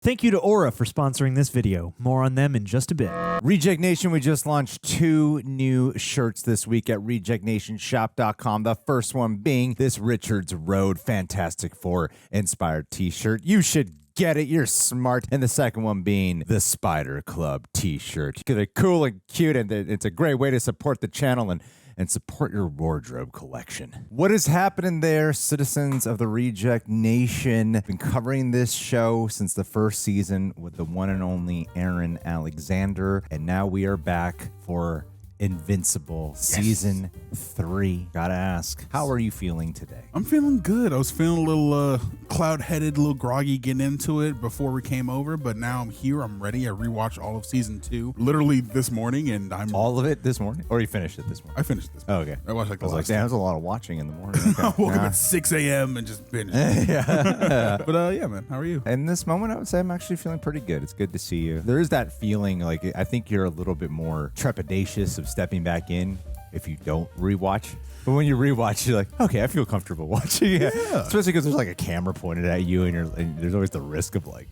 Thank you to Aura for sponsoring this video. More on them in just a bit. Reject Nation, we just launched 2 new shirts this week at rejectnationshop.com. The first one being this Richards Road Fantastic Four inspired t-shirt. You should get it. You're smart. And the second one being the Spider Club t-shirt. They're cool and cute, and it's a great way to support the channel and support your wardrobe collection. What is happening there, citizens of the Reject Nation? I've been covering this show since the first season with the one and only Aaron Alexander, and now we are back for Invincible Season 3. Gotta ask, how are you feeling today? I'm feeling good. I was feeling a little cloud-headed, a little groggy getting into it before we came over, but now I'm here. I'm ready. I rewatched all of Season 2 literally this morning, and I'm... All of it this morning? Or you finished it this morning? I finished this morning. Oh, okay. I watched like I was like, damn, there's a lot of watching in the morning. Okay. I woke up at 6 a.m. and just binged. Yeah. But yeah, man, how are you? In this moment, I would say I'm actually feeling pretty good. It's good to see you. There is that feeling, like, I think you're a little bit more trepidatious of stepping back in if you don't rewatch. But when you rewatch, you're like, okay, I feel comfortable watching it. Yeah. Especially because there's like a camera pointed at you, and there's always the risk of like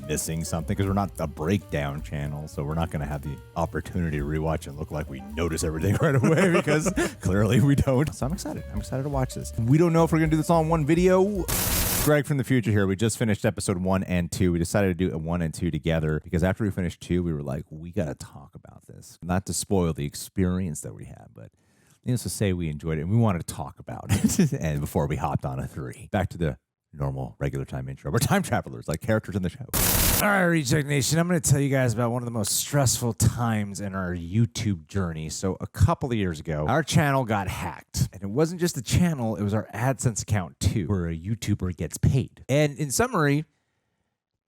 missing something, because we're not a breakdown channel, so we're not going to have the opportunity to rewatch and look like we notice everything right away, because clearly we don't. So I'm excited. I'm excited to watch this. We don't know if we're going to do this all in one video. Greg from the future here. We just finished episode 1 and 2. We decided to do 1 and 2 together because after we finished 2, we were like, we got to talk about this. Not to spoil the experience that we had, but needless to say, we enjoyed it and we wanted to talk about it. And before we hopped on a 3, back to the normal regular time intro. We're time travelers, like characters in the show. All right, Reject Nation, I'm going to tell you guys about one of the most stressful times in our YouTube journey. So a couple of years ago, our channel got hacked. And it wasn't just the channel, it was our AdSense account too, where a YouTuber gets paid. And in summary,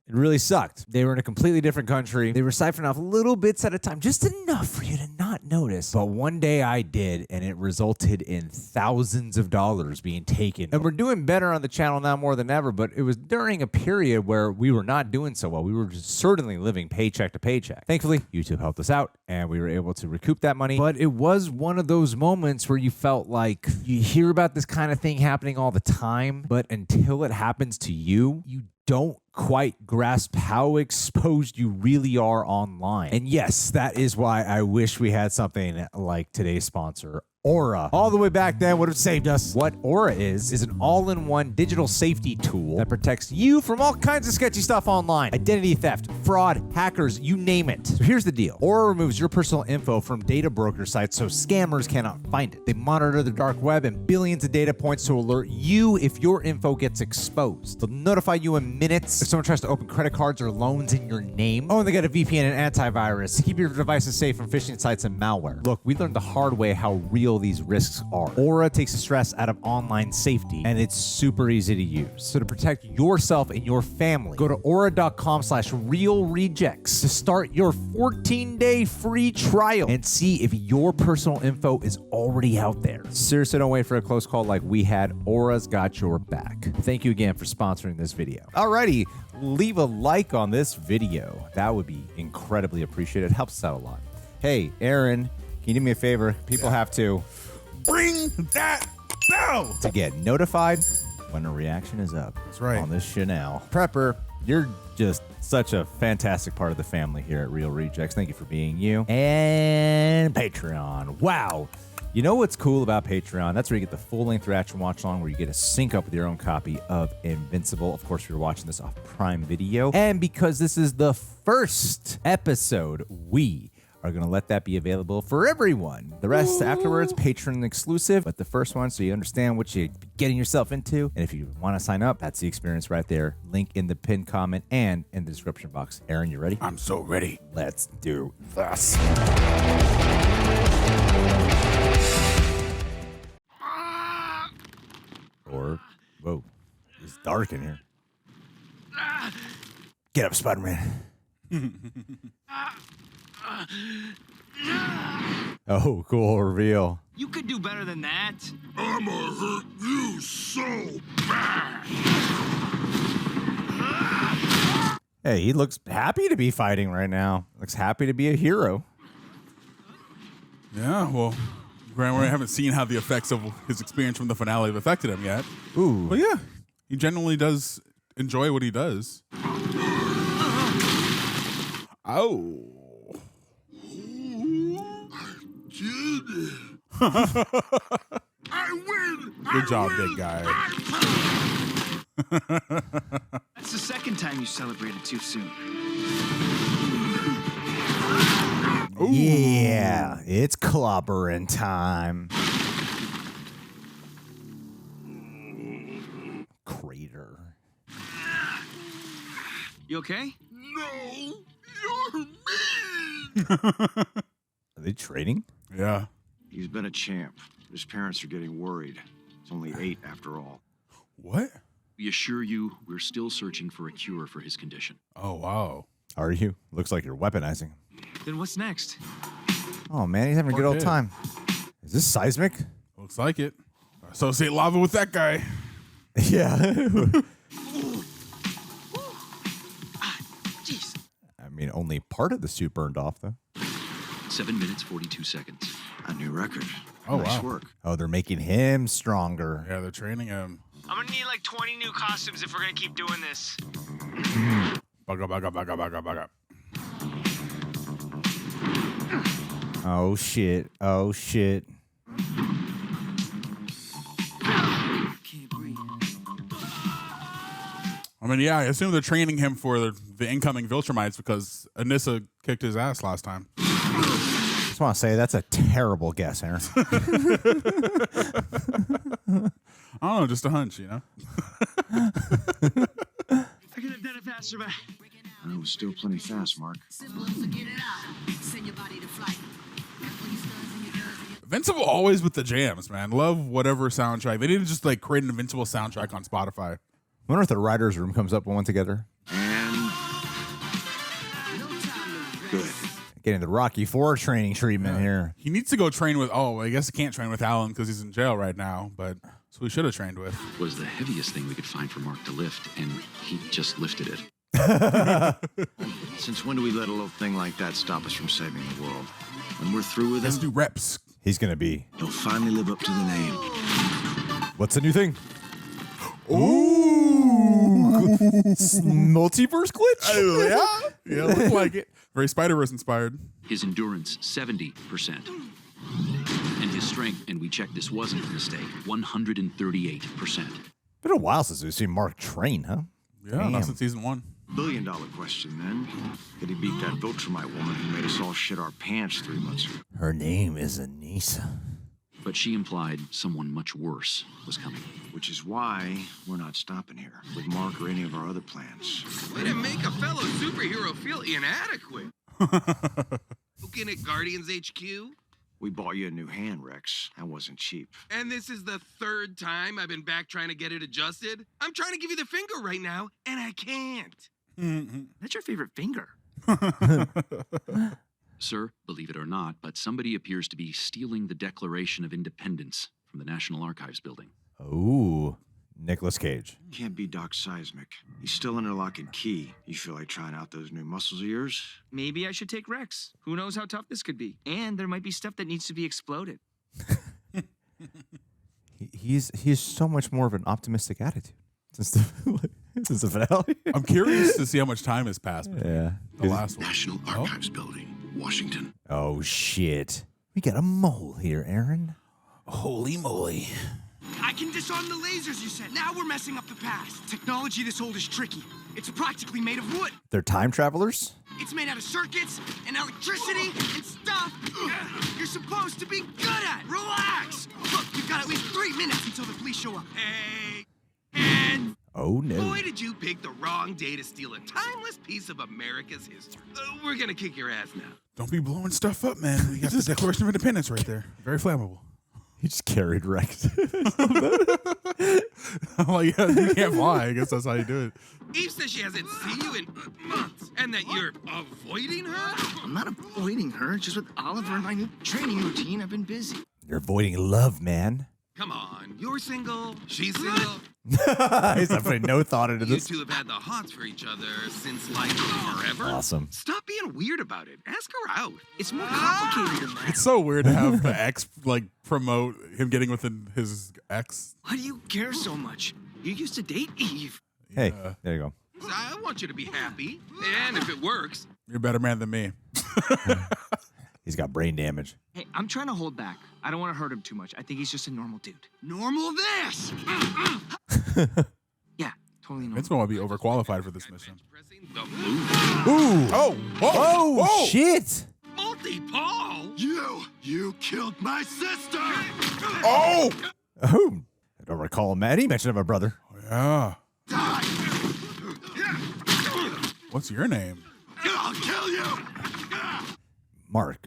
it really sucked. They were in a completely different country. They were siphoning off little bits at a time, just enough for you to not notice. But one day I did, and it resulted in thousands of dollars being taken. And we're doing better on the channel now more than ever, but it was during a period where we were not doing so well. We were just certainly living paycheck to paycheck. Thankfully, YouTube helped us out, and we were able to recoup that money. But it was one of those moments where you felt like you hear about this kind of thing happening all the time, but until it happens to you, you don't quite grasp how exposed you really are online. And yes, that is why I wish we had something like today's sponsor, Aura. All the way back then would have saved us. What Aura is an all-in-one digital safety tool that protects you from all kinds of sketchy stuff online. Identity theft, fraud, hackers, you name it. So here's the deal. Aura removes your personal info from data broker sites so scammers cannot find it. They monitor the dark web and billions of data points to alert you if your info gets exposed. They'll notify you in minutes if someone tries to open credit cards or loans in your name. Oh, and they got a VPN and antivirus to keep your devices safe from phishing sites and malware. Look, we learned the hard way how real these risks are. Aura takes the stress out of online safety, and it's super easy to use. So to protect yourself and your family, go to aura.com/realrejects to start your 14-day free trial and see if your personal info is already out there. Seriously, don't wait for a close call like we had. Aura's got your back. Thank you again for sponsoring this video. Alrighty, leave a like on this video. That would be incredibly appreciated. It helps us out a lot. Hey, Aaron, can you do me a favor? People have to Ring that bell to get notified when a reaction is up. That's right. On this channel. Prepper, you're just such a fantastic part of the family here at Real Rejects. Thank you for being you. And Patreon. Wow. You know what's cool about Patreon? That's where you get the full-length reaction watch-along where you get to sync up with your own copy of Invincible. Of course, you're watching this off Prime Video. And because this is the first episode, we are going to let that be available for everyone. The rest afterwards, Patreon exclusive, but the first one so you understand what you're getting yourself into. And if you want to sign up, that's the experience right there. Link in the pinned comment and in the description box. Aaron, you ready? I'm so ready. Let's do this. Or, whoa, it's dark in here. Get up, Spider-Man. Oh, cool reveal. You could do better than that. I'ma hurt you so bad. Hey, he looks happy to be fighting right now. Looks happy to be a hero. Yeah, well, granted, we haven't seen how the effects of his experience from the finale have affected him yet. Ooh. But yeah, he genuinely does enjoy what he does. Oh. I did it. I win. Good job, big guy. That's the second time you celebrated too soon. Ooh. Yeah, it's clobbering time. Crater. You okay? No, you're mean. Are they trading? Yeah. He's been a champ. His parents are getting worried. It's only 8 after all. What? We assure you we're still searching for a cure for his condition. Oh, wow. Are you? Looks like you're weaponizing him. Then what's next? Oh, man, he's having a Poor good old kid. time. Is this seismic? Looks like it. Associate lava with that guy. Yeah. Jeez. I mean, only part of the suit burned off, though. 7 minutes, 42 seconds. A new record. Oh, Nice wow. work. Oh, they're making him stronger. Yeah, they're training him. I'm gonna need like 20 new costumes if we're gonna keep doing this. Bug up. Oh, shit. Oh, shit. Can't breathe. I mean, yeah, I assume they're training him for the incoming Viltrumites because Anissa kicked his ass last time. Just want to say that's a terrible guess, Aaron. I don't know, just a hunch, you know? I could have done it faster, but It was still plenty fast, Mark. Invincible always with the jams, man. Love whatever soundtrack. They need to just like create an Invincible soundtrack on Spotify. I wonder if the writer's room comes up with one together. And good. Getting the Rocky IV training treatment here. He needs to go train with, I guess he can't train with Alan because he's in jail right now, but so we should have trained with. Was the heaviest thing we could find for Mark to lift, and he just lifted it. Since when do we let a little thing like that stop us from saving the world? When we're through with Let's him, do reps. He's going to be. he'll finally live up to the name. What's the new thing? Ooh. Multiverse glitch? Yeah, looks like it. Very Spider-Verse inspired. His endurance, 70%. And his strength, and we checked this wasn't a mistake, 138%. Been a while since we've seen Mark train, huh? Yeah, Damn. not since season 1. $1 billion question, then. Could he beat that Viltrumite woman who made us all shit our pants 3 months ago? Her name is Anissa. But she implied someone much worse was coming. Which is why we're not stopping here with Mark or any of our other plans. Way to make a fellow superhero feel inadequate. Looking at Guardians HQ? We bought you a new hand, Rex. That wasn't cheap. And this is the 3rd time I've been back trying to get it adjusted? I'm trying to give you the finger right now, and I can't. That's your favorite finger. Sir, believe it or not, but somebody appears to be stealing the Declaration of Independence from the National Archives building. Ooh. Nicolas Cage. Can't be Doc Seismic. He's still under lock and key. You feel like trying out those new muscles of yours? Maybe I should take Rex. Who knows how tough this could be? And there might be stuff that needs to be exploded. He's so much more of an optimistic attitude since the finale. I'm curious to see how much time has passed between Yeah. the last one. National Archives Building, Washington. Oh, shit. We got a mole here, Aaron. Holy moly. I can disarm the lasers you said. Now we're messing up the past. Technology this old is tricky. It's practically made of wood. They're time travelers? It's made out of circuits and electricity and stuff you're supposed to be good at. Relax. Look, you've got at least 3 minutes until the police show up. Hey. And Oh, no. boy, did you pick the wrong day to steal a timeless piece of America's history. We're gonna kick your ass now. Don't be blowing stuff up, man. We got the Declaration of Independence right there. Very flammable. He just carried Rex. I'm like, yeah, you can't fly. I guess that's how you do it. Eve says she hasn't seen you in months and that you're avoiding her? I'm not avoiding her. Just with Oliver and my new training routine, I've been busy. You're avoiding love, man. Come on, you're single, she's single. He's not putting no thought into You this. two have had the hots for each other since like forever. Awesome. Stop being weird about it. Ask her out. It's more complicated than that. It's so weird to have the ex like promote him getting with his ex. Why do you care so much? You used to date Eve. Hey, there you go. I want you to be happy, and if it works, You're a better man than me. He's got brain damage. Hey, I'm trying to hold back. I don't want to hurt him too much. I think he's just a normal dude. Normal this! Yeah, totally normal. Invincible might be overqualified for this mission. The move. Ooh. Oh, whoa, Oh, whoa. shit. Multi-Paul? You killed my sister! Oh, Oh. I don't recall any mention of my brother. yeah. What's your name? I'll kill you! Mark,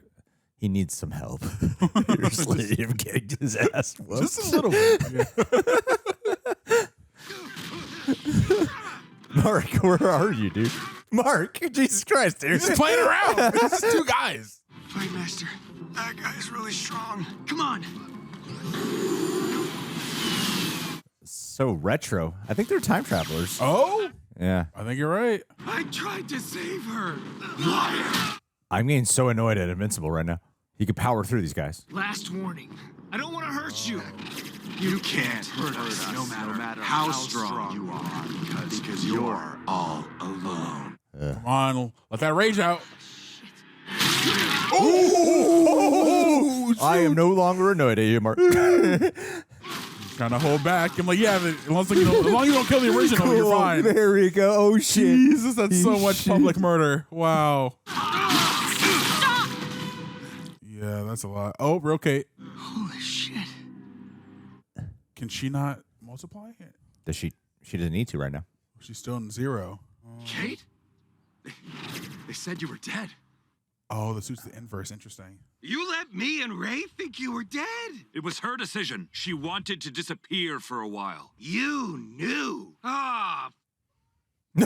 he needs some help. Seriously, him getting his ass whooped. Just a little bit. Yeah. Mark, where are you, dude? Mark, Jesus Christ, dude. He's just playing around. It's just two guys. Fight master. That guy's really strong. Come on. So retro. I think they're time travelers. Oh, Yeah. I think you're right. I tried to save her. Liar! I'm getting so annoyed at Invincible right now. He could power through these guys. Last warning. I don't want to hurt you. You can't hurt us no matter how strong you are. Because you're all alone. Come on, let that rage out. Oh! I am no longer annoyed at you, Mark. Trying to hold back. I'm like, yeah, but as long as you don't kill the original, you're fine. There we go. Oh, shit. Jesus, that's so much public murder. Wow. Yeah, that's a lot. Oh, real Kate. Holy shit. Can she not multiply? Does she? She doesn't need to right now. She's still in 0. Kate? They said you were dead. Oh, the suit's the inverse. Interesting. You let me and Ray think you were dead? It was her decision. She wanted to disappear for a while. You knew. Ah, They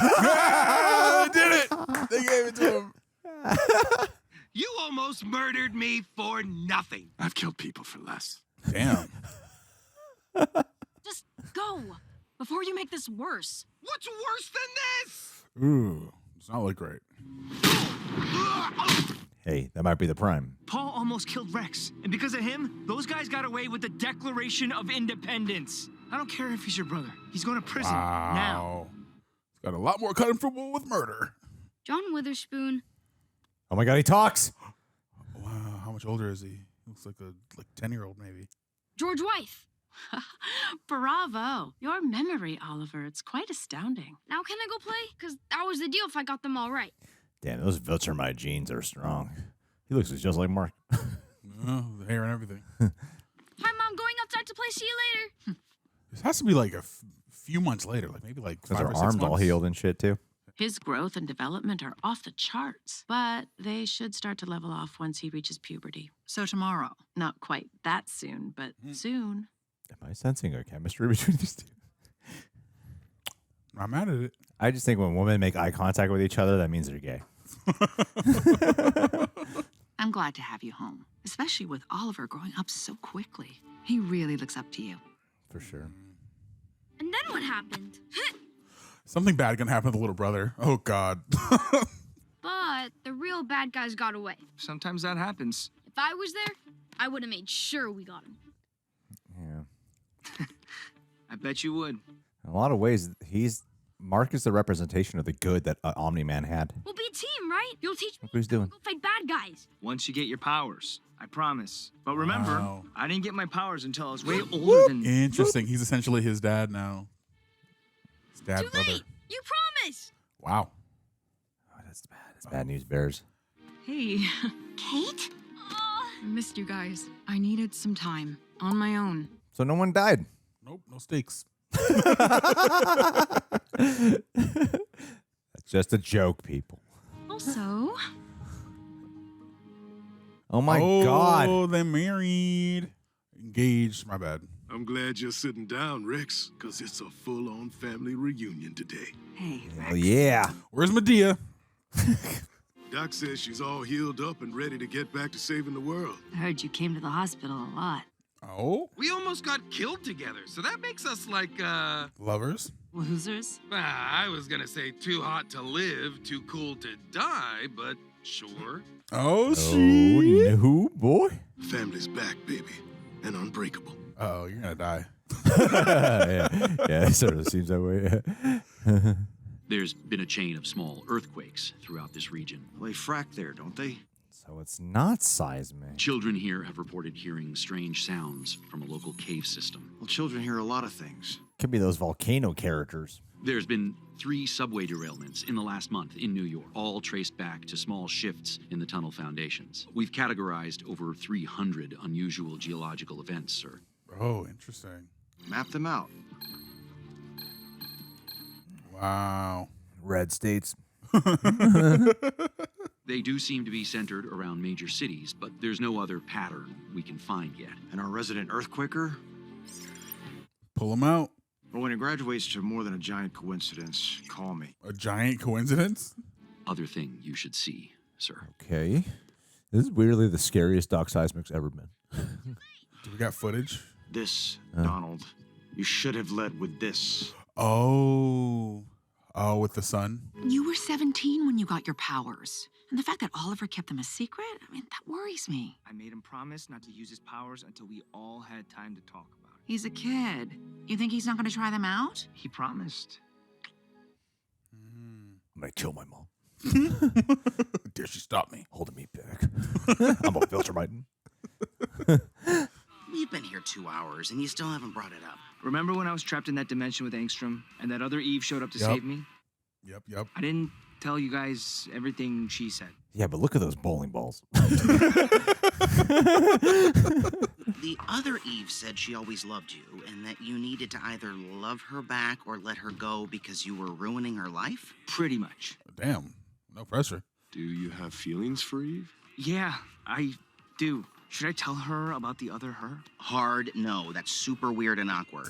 did it. They gave it to him. you almost murdered me for nothing. I've killed people for less. Damn. Just go before you make this worse. What's worse than this? Ooh, does not look great. Hey, that might be the prime. Paul almost killed Rex. And because of him, those guys got away with the Declaration of Independence. I don't care if he's your brother. He's going to prison now. Wow. He's got a lot more comfortable with murder. John Witherspoon. Oh my God, he talks. Wow, how much older is he? Looks like a 10-year-old maybe. George Wythe. Bravo. Your memory, Oliver. It's quite astounding. Now can I go play? Because that was the deal if I got them all right. Damn, those Viltrumite genes are strong. He looks just like Mark. Oh, the hair and everything. Hi, Mom. Going outside to play. See you later. This has to be like a few months later, like maybe like 5 Because or her 6 arms months. all healed and shit, too. His growth and development are off the charts, but they should start to level off once he reaches puberty. So tomorrow. Not quite that soon, but soon. Am I sensing a chemistry between these two? I'm mad at it. I just think when women make eye contact with each other, that means they're gay. I'm glad to have you home, especially with Oliver growing up so quickly. He really looks up to you. For sure. And then what happened? Something bad gonna happen to the little brother. Oh God. But the real bad guys got away. Sometimes that happens. If I was there, I would have made sure we got him. Yeah. I bet you would. In a lot of ways, Mark is the representation of the good that Omni-Man had. We'll be a team, right? You'll teach me Look what he's doing. to go fight bad guys. Once you get your powers, I promise. But remember, Wow. I didn't get my powers until I was way older than... Interesting. He's essentially his dad now. His dad Too brother. late. You promise. Wow. Oh, that's bad. That's bad news, Bears. Hey, Kate? I missed you guys. I needed some time on my own. So no one died. Nope, no stakes. That's just a joke, people. Also, Oh my God. Oh, they're married. Engaged. My bad. I'm glad you're sitting down, Rex, because it's a full-on family reunion today. hey, Oh, yeah. Where's Medea? Doc says she's all healed up and ready to get back to saving the world. I heard you came to the hospital a lot. Oh, We almost got killed together, so that makes us like, lovers. Losers? I was gonna say too hot to live, too cool to die, but sure. Oh, Oh, she. no, boy. Family's back, baby, and unbreakable. Oh, you're gonna die. Yeah, it sort of seems that way. There's been a chain of small earthquakes throughout this region. Well, they frack there, don't they? So it's not seismic. Children here have reported hearing strange sounds from a local cave system. Well, children hear a lot of things. Could be those volcano characters. There's been 3 subway derailments in the last month in New York, all traced back to small shifts in the tunnel foundations. We've categorized over 300 unusual geological events, sir. Oh, interesting. Map them out. Wow. Red states. They do seem to be centered around major cities, but there's no other pattern we can find yet. And our resident earthquaker? Pull them out. Well, when it graduates to more than a giant coincidence, call me. A giant coincidence? Other thing you should see, sir. Okay. This is weirdly the scariest Doc Seismic's ever been. Do we got footage? This, Donald, you should have led with this. Oh, with the sun? You were 17 when you got your powers. And the fact that Oliver kept them a secret, I mean, that worries me. I made him promise not to use his powers until we all had time to talk about it. He's a kid. You think he's not going to try them out? He promised. I'm going to kill my mom. Dare she stop me? Holding me back. I'm a Viltrumite. We've been here 2 hours, and you still haven't brought it up. Remember when I was trapped in that dimension with Angstrom, and that other Eve showed up to save me? Yep. I didn't tell you guys everything she said. Yeah, but look at those bowling balls. The other Eve said she always loved you, and that you needed to either love her back or let her go because you were ruining her life? Pretty much. Damn, no pressure. Do you have feelings for Eve? Yeah, I do. Should I tell her about the other her? Hard no. That's super weird and awkward.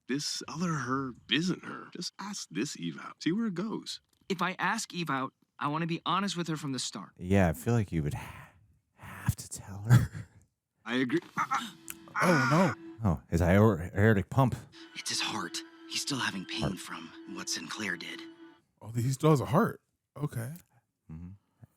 This other her isn't her. Just ask this Eve out. See where it goes. If I ask Eve out, I want to be honest with her from the start. Yeah, I feel like you would have to tell her. I agree. Oh, no. Oh, his aortic pump. It's his heart. He's still having pain from what Sinclair did. Oh, he still has a heart. Okay. Mm-hmm.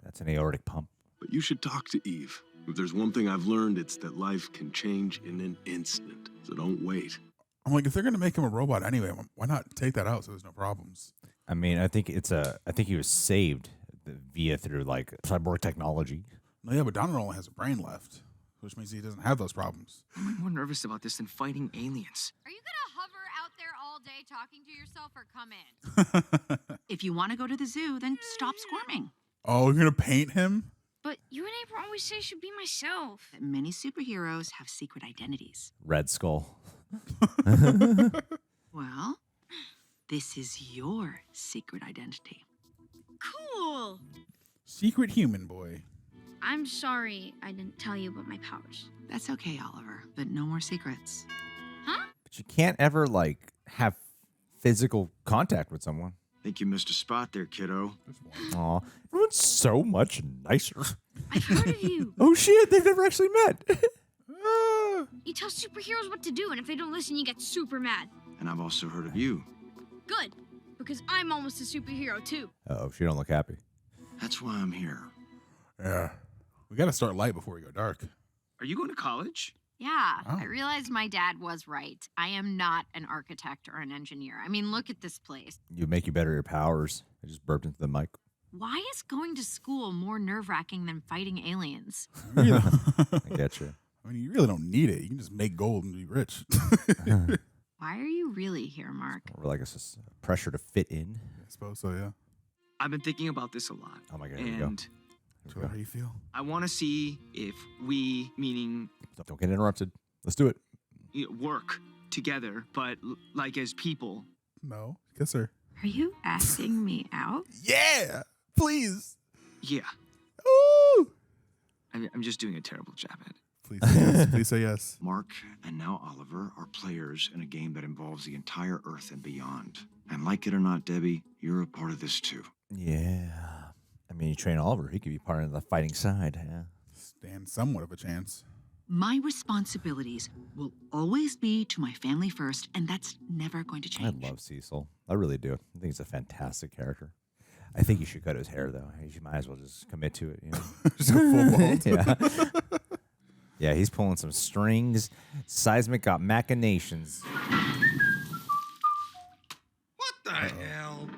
That's an aortic pump. But you should talk to Eve. If there's one thing I've learned, it's that life can change in an instant. So don't wait. I'm like, if they're going to make him a robot anyway, why not take that out so there's no problems? I mean, I think he was saved through like cyborg technology. No, yeah, but Donald only has a brain left, which means he doesn't have those problems. I'm more nervous about this than fighting aliens. Are you gonna hover out there all day talking to yourself or come in? If you want to go to the zoo, then stop squirming. Oh, you're going to paint him? But you and April always say I should be myself. Many superheroes have secret identities. Red Skull. Well, this is your secret identity. Cool. Secret human boy. I'm sorry I didn't tell you about my powers. That's okay, Oliver, but no more secrets. Huh? But you can't ever like have physical contact with someone. Think you missed a spot there, kiddo. Aw, everyone's so much nicer. I've heard of you. Oh shit, they've never actually met. You tell superheroes what to do, and if they don't listen, you get super mad. And I've also heard of you. Good, because I'm almost a superhero too. Oh, she don't look happy. That's why I'm here. Yeah. We got to start light before we go dark. Are you going to college? Yeah, Oh. I realized my dad was right. I am not an architect or an engineer. I mean, look at this place. You make you better at your powers. I just burped into the mic. Why is going to school more nerve-wracking than fighting aliens? You know, I get you. I mean, you really don't need it. You can just make gold and be rich. Why are you really here, Mark? Or like it's pressure to fit in. I suppose so, yeah. I've been thinking about this a lot. Oh my God, here we go. And So how do you feel? I want to see if we, meaning Don't get interrupted. Let's do it. work together, but like as people. No. Kiss her. Are you asking me out? Yeah. Please. Yeah. Ooh. I'm just doing a terrible job at it. Please say yes. Please say yes. Mark and now Oliver are players in a game that involves the entire Earth and beyond. And like it or not, Debbie, you're a part of this too. Yeah. I mean, you train Oliver. He could be part of the fighting side. Yeah. Stand somewhat of a chance. My responsibilities will always be to my family first, and that's never going to I change. love Cecil. I really do. I think he's a fantastic character. I think you should cut his hair, though. You might as well just commit to it. You know? Just go full bald. Yeah. Yeah, he's pulling some strings. Seismic got machinations. What the hell?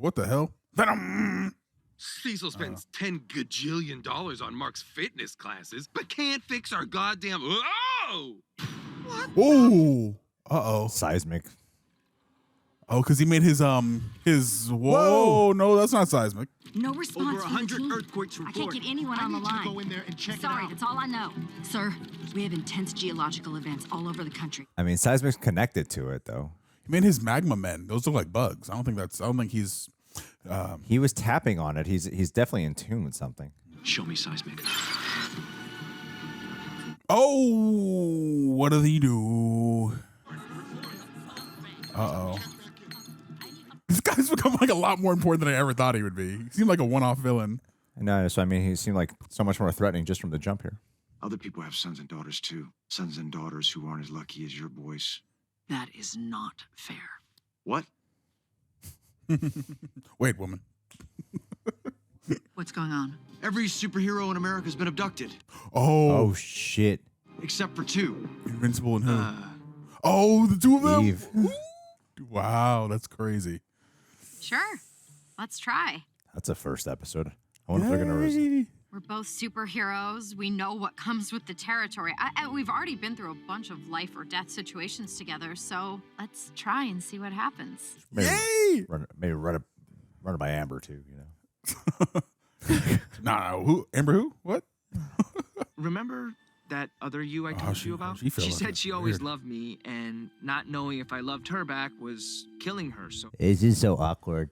What the hell? Venom. Cecil spends $10 gajillion on Mark's fitness classes, but can't fix our goddamn. Oh! Oh. Uh-oh. Seismic. Oh, because he made his whoa. No, that's not seismic. No response. Over 100 earthquakes I reported. can't get anyone on the line. Go in there and check Sorry, it out. that's all I know. Sir, we have intense geological events all over the country. I mean, Seismic's connected to it, though. He made his magma men. Those look like bugs. I don't think he's. He was tapping on it. He's definitely in tune with something. Show me Seismic. Oh, what did he do? Uh-oh. This guy's become like a lot more important than I ever thought he would be. He seemed like a one-off villain. No, so I mean, he seemed like so much more threatening just from the jump here. Other people have sons and daughters too. Sons and daughters who aren't as lucky as your boys. That is not fair. What? Wait, woman. What's going on? Every superhero in America has been abducted. Oh shit. Except for 2. Invincible and who? Oh, the 2 of them? Eve. Wow, that's crazy. Sure. Let's try. That's a first episode. I wonder if they're gonna. We're both superheroes. We know what comes with the territory. We've already been through a bunch of life or death situations together, so let's try and see what happens. Yay! Maybe run it by Amber too. You know. No, who? Amber who? What? Remember that other you I told you about? she felt said like she weird. always loved me, and not knowing if I loved her back was killing her. So This is so awkward.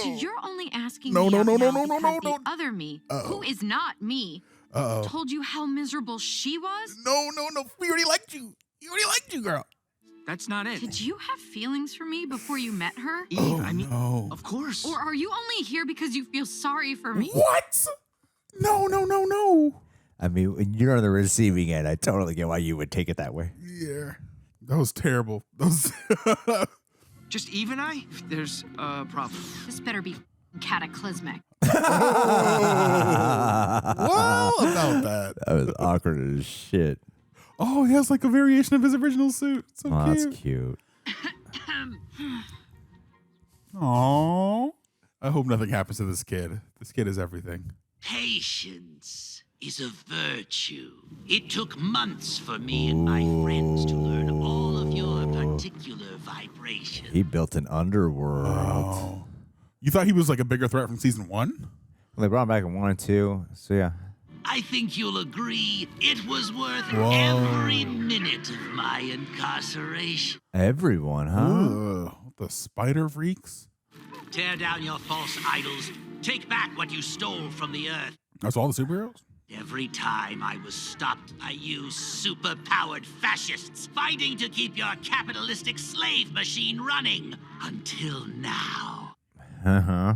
So you're only asking No, me no, out no, now no, no, because no, the other me, Uh-oh. who is not me, Uh-oh. told you how miserable she was? No. We already liked you. You already liked you, girl. that's not it. Did you have feelings for me before you met her? Eve, I mean, No. of course. Or are you only here because you feel sorry for me? What? No. I mean, when you're on the receiving end, I totally get why you would take it that way. Yeah. That was terrible. That was Just Eve and I? There's a problem. This better be cataclysmic. well about that. That was awkward as shit. Oh, he has like a variation of his original suit. So Oh, cute. that's cute. Aww. I hope nothing happens to this kid. This kid is everything. Patience is a virtue. It took months for me and my friends to learn all of your particular vibrations. He built an underworld. Oh. You thought he was like a bigger threat from season 1? Well, they brought him back in 1 and 2. So yeah. I think you'll agree it was worth Whoa. every minute of my incarceration. Everyone, huh? Ugh, the spider freaks. Tear down your false idols. Take back what you stole from the earth. That's all the superheroes? Every time I was stopped by you super-powered fascists fighting to keep your capitalistic slave machine running. Until now. Uh-huh.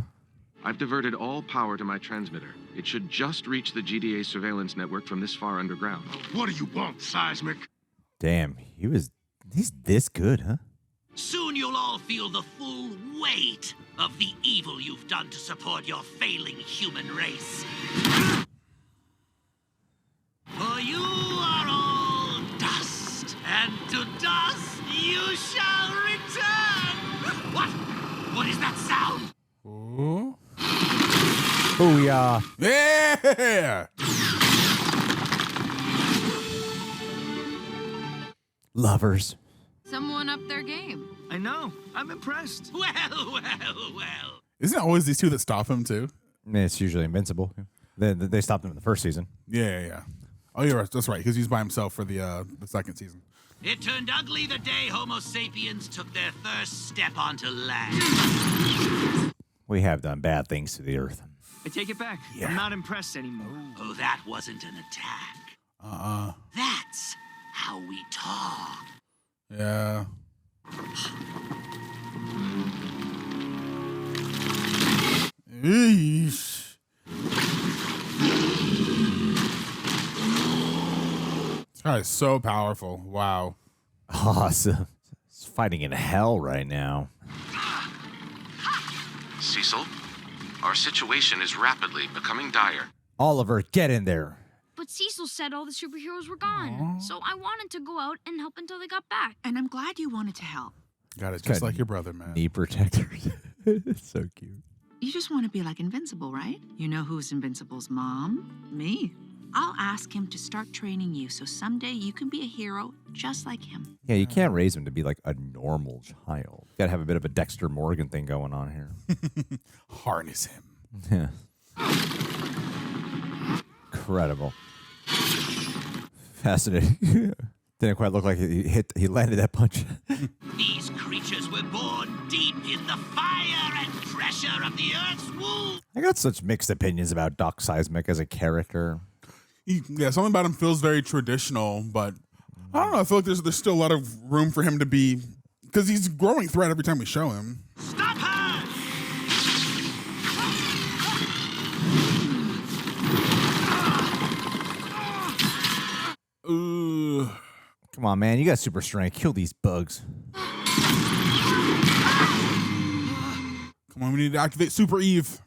I've diverted all power to my transmitter. It should just reach the GDA surveillance network from this far underground. What do you want, Seismic? Damn, he's this good, huh? Soon you'll all feel the full weight of the evil you've done to support your failing human race. For you are all dust, and to dust you shall return. What? What is that sound? Oh. Booyah. Yeah. Lovers. Someone up their game. I know. I'm impressed. Well. Isn't it always these two that stop him too? It's usually Invincible. They stopped him in the first season. Yeah. Oh, you're right. That's right. Because he's by himself for the second season. It turned ugly the day Homo sapiens took their first step onto land. We have done bad things to the earth. I take it back. Yeah. I'm not impressed anymore. Oh, that wasn't an attack. That's how we talk. Yeah. Eesh. This guy is so powerful. Wow. Awesome. He's fighting in hell right now. Cecil, our situation is rapidly becoming dire. Oliver, get in there. But Cecil said all the superheroes were gone. So I wanted to go out and help until they got back. And I'm glad you wanted to help. Got it. Just like your brother, man. Knee protectors. It's so cute. You just want to be like Invincible, right? You know who's Invincible's mom? Me. I'll ask him to start training you so someday you can be a hero just like him. Yeah, you can't raise him to be like a normal child. You gotta have a bit of a Dexter Morgan thing going on here. Harness him. Yeah. Incredible. Fascinating. Didn't quite look like he landed that punch. These creatures were born deep in the fire and pressure of the Earth's womb. I got such mixed opinions about Doc Seismic as a character. Yeah, something about him feels very traditional, but I don't know. I feel like there's still a lot of room for him to be, because he's a growing threat every time we show him. Stop her! Come on, man. You got super strength. Kill these bugs. Come on, we need to activate Super Eve.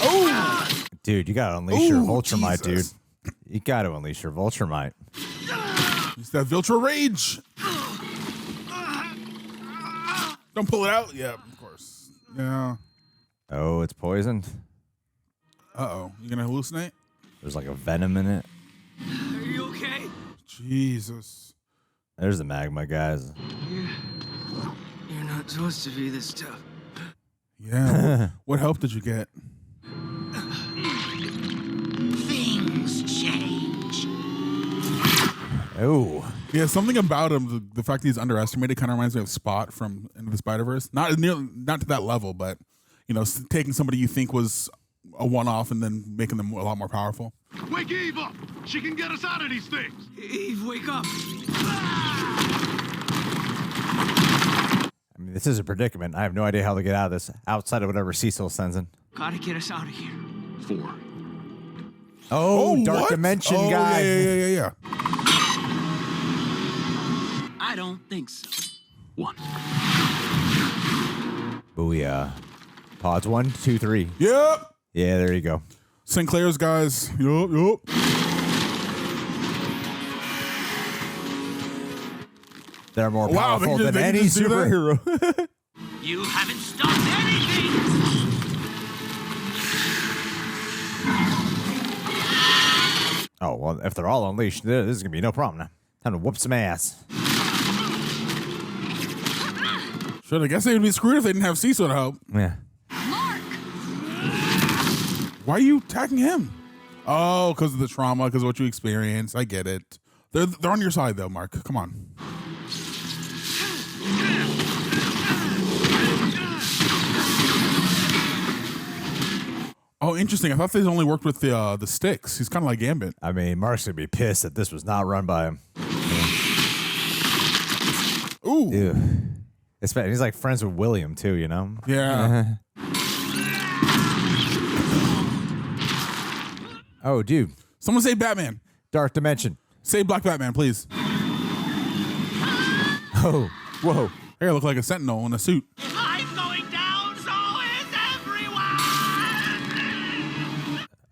Oh! Dude, you gotta unleash your Viltrumite, dude. You gotta unleash your Viltrumite. It's that Viltra rage. Don't pull it out. Yeah, of course. Yeah. Oh, it's poisoned. Uh-oh. You gonna hallucinate? There's like a venom in it. Are you okay? Jesus. There's the magma, guys. You're not supposed to be this tough. Yeah. what help did you get? Things change. Oh. Yeah, something about him, the fact that he's underestimated kind of reminds me of Spot from Into the Spider-Verse. Not to that level, but, you know, taking somebody you think was a one-off and then making them a lot more powerful. Wake Eve up! She can get us out of these things! Eve, wake up! I mean, this is a predicament. I have no idea how to get out of this outside of whatever Cecil sends in. Gotta get us out of here. 4. Oh, Dark what? Dimension oh, guy. Yeah. I don't think so. 1. Booyah. Pods 1, 2, 3. Yep. Yeah, there you go. Sinclair's guys. Yup. They're more Wow, powerful they than can any just do that? superhero. You haven't stopped anything! Oh, well, if they're all unleashed, this is going to be no problem now. Time to whoop some ass. Sure, I guess they would be screwed if they didn't have Cecil to help. Yeah. Why are you attacking him? Oh, because of the trauma, because of what you experienced. I get it. They're on your side, though, Mark. Come on. Oh, interesting. I thought they only worked with the sticks. He's kind of like Gambit. I mean, Mark's going to be pissed that this was not run by him. Ooh. Ew. He's like friends with William, too, you know? Yeah. Oh, dude. Someone say Batman. Dark Dimension. Say Black Batman, please. Oh, whoa. Hey, I look like a sentinel in a suit. I'm going down, so is everyone!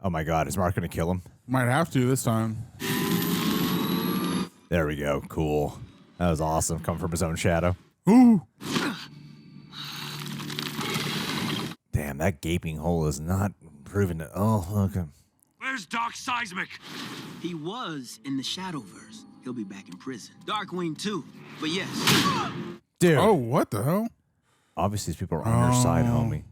Oh, my God. Is Mark going to kill him? Might have to this time. There we go. Cool. That was awesome. Come from his own shadow. Ooh. Damn, that gaping hole is not improving it. Oh, look. Where's Doc Seismic? He was in the Shadowverse. He'll be back in prison. Darkwing too, but yes. Dude. Oh, what the hell? Obviously, these people are on your side, homie.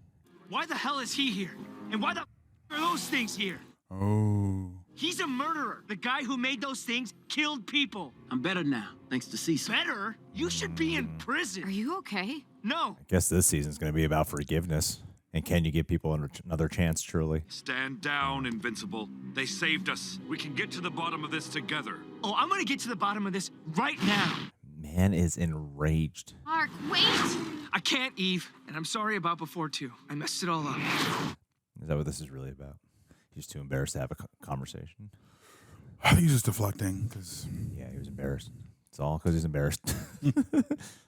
Why the hell is he here? And why the are those things here? Oh. He's a murderer. The guy who made those things killed people. I'm better now, thanks to Cecil. Better? You should be in prison. Are you okay? No. I guess this season's going to be about forgiveness. And can you give people another chance, truly? Stand down, Invincible. They saved us. We can get to the bottom of this together. Oh, I'm gonna get to the bottom of this right now. Man is enraged. Mark, wait! I can't, Eve. And I'm sorry about before, too. I messed it all up. Is that what this is really about? He's too embarrassed to have a conversation? I think he's just deflecting. Yeah, he was embarrassed. It's all because he's embarrassed.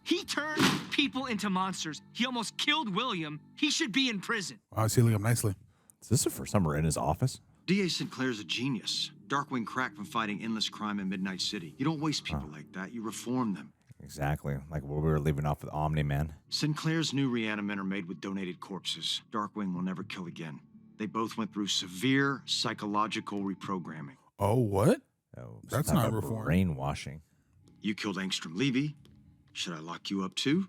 He turned people into monsters. He almost killed William. He should be in prison. Wow, he's healing up nicely. Is this the first time we're in his office? D.A. Sinclair's a genius. Darkwing cracked from fighting endless crime in Midnight City. You don't waste people like that. You reform them. Exactly, like what we were leaving off with Omni-Man. Sinclair's new Reanimen are made with donated corpses. Darkwing will never kill again. They both went through severe psychological reprogramming. Oh, what? Oh, that's not reform. Brainwashing. You killed Angstrom Levy. Should I lock you up too?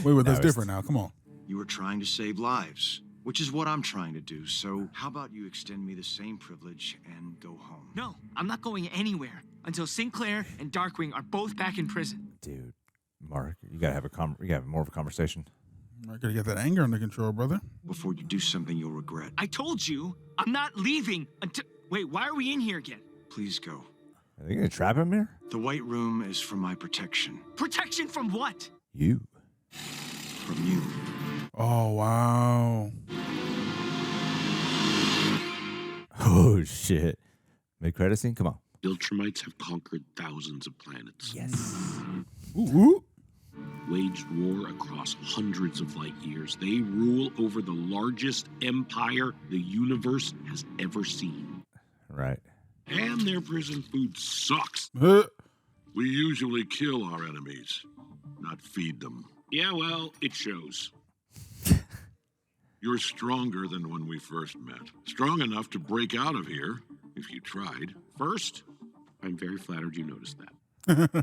Wait, that's different now. Come on. You were trying to save lives, which is what I'm trying to do. So how about you extend me the same privilege and go home? No, I'm not going anywhere until Sinclair and Darkwing are both back in prison. Dude, Mark, you gotta have more of a conversation. I gotta get that anger under control, brother. Before you do something you'll regret. I told you, I'm not leaving until... Wait, why are we in here again? Please go. Are they gonna trap him here? The White Room is for my protection. Protection from what? You. From you. Oh, wow. Oh, shit. Mid-credit scene? Come on. Viltrumites have conquered thousands of planets. Yes. Ooh. Waged war across hundreds of light years. They rule over the largest empire the universe has ever seen. Right. And their prison food sucks. We usually kill our enemies, not feed them. Yeah, well, it shows. You're stronger than when we first met. Strong enough to break out of here, if you tried. First, I'm very flattered you noticed that.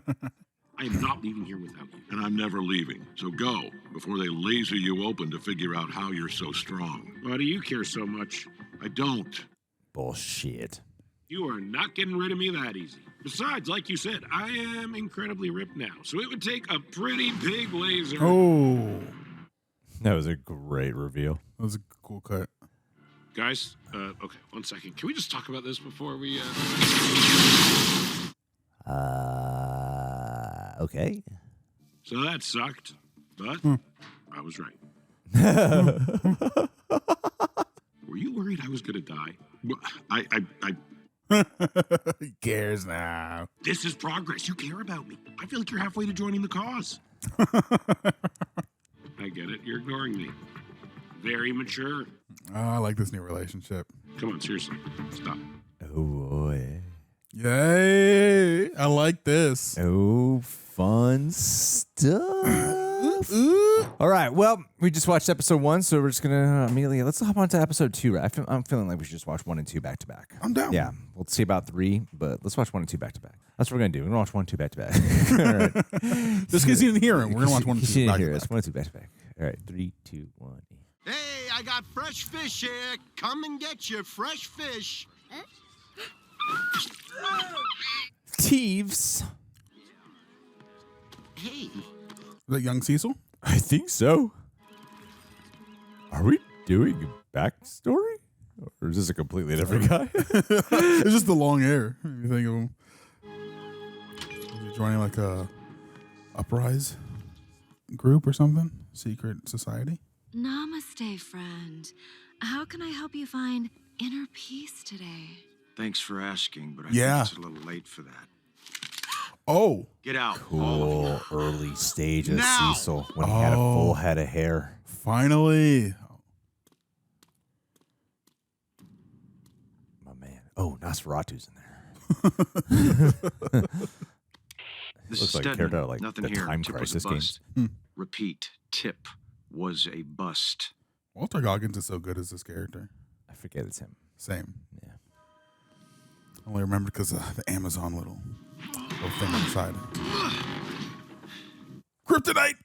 I am not leaving here without you. And I'm never leaving. So go, before they laser you open to figure out how you're so strong. Why do you care so much? I don't. Bullshit. You are not getting rid of me that easy. Besides, like you said, I am incredibly ripped now, so it would take a pretty big laser. Oh. That was a great reveal. That was a cool cut. Guys, okay, 1 second. Can we just talk about this before we, Okay. So that sucked, but I was right. Were you worried I was gonna die? He cares now. This is progress. You care about me. I feel like you're halfway to joining the cause. I get it. You're ignoring me. Very mature. Oh, I like this new relationship. Come on, seriously. Stop. Oh, boy. Yay. I like this. Oh, fun stuff. All right. Well, we just watched episode 1, so we're just going to immediately, let's hop on to episode 2. I'm feeling like we should just watch 1 and 2 back to back. I'm down. Yeah. We'll see about 3, but let's watch 1 and 2 back to back. That's what we're going to do. We're going to watch 1 and 2 back to back. All right. Just because you didn't hear it, we're going to watch 1 and 2 back to back. It's 1 and 2 back to back. All right. 3, 2, 1. Hey, I got fresh fish here. Come and get your fresh fish. Thieves. Hey. Is that young Cecil? I think so. Are we doing a backstory? Or is this a completely different guy? It's just the long hair. You think of him. Is he joining like a uprise group or something? Secret society? Namaste, friend. How can I help you find inner peace today? Thanks for asking, but I Yeah. think it's a little late for that. Oh. Get out. Cool early stage of Now. Cecil when he had a full head of hair. Finally. My man. Oh, Nosferatu's in there. This Looks is like Stedman. character out of, like Nothing the here. Time Tip was Crisis a bust. games. Repeat. Tip was a bust. Walter Goggins is so good as this character. I forget it's him. Same. Yeah. I only remember because of the Amazon little thing on the side. Kryptonite!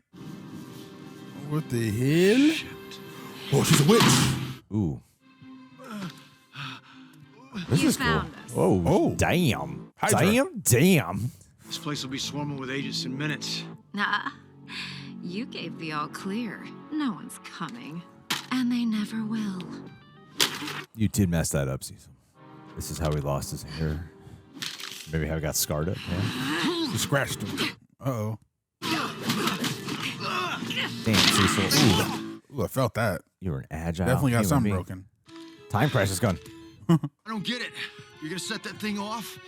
What the hell? Shit. Oh, she's a witch. Ooh. This is cool. found us. Oh, damn. Hydra. Damn. This place will be swarming with agents in minutes. Nah, you gave the all clear. No one's coming. And they never will. You did mess that up, Cecil. This is how he lost his hair. Maybe how he got scarred up. Yeah. She scratched him. Uh-oh. Damn, Cecil. Ooh, I felt that. You were an agile. Definitely got human something being. broken. Time Crisis gun. I don't get it. You're gonna set that thing off?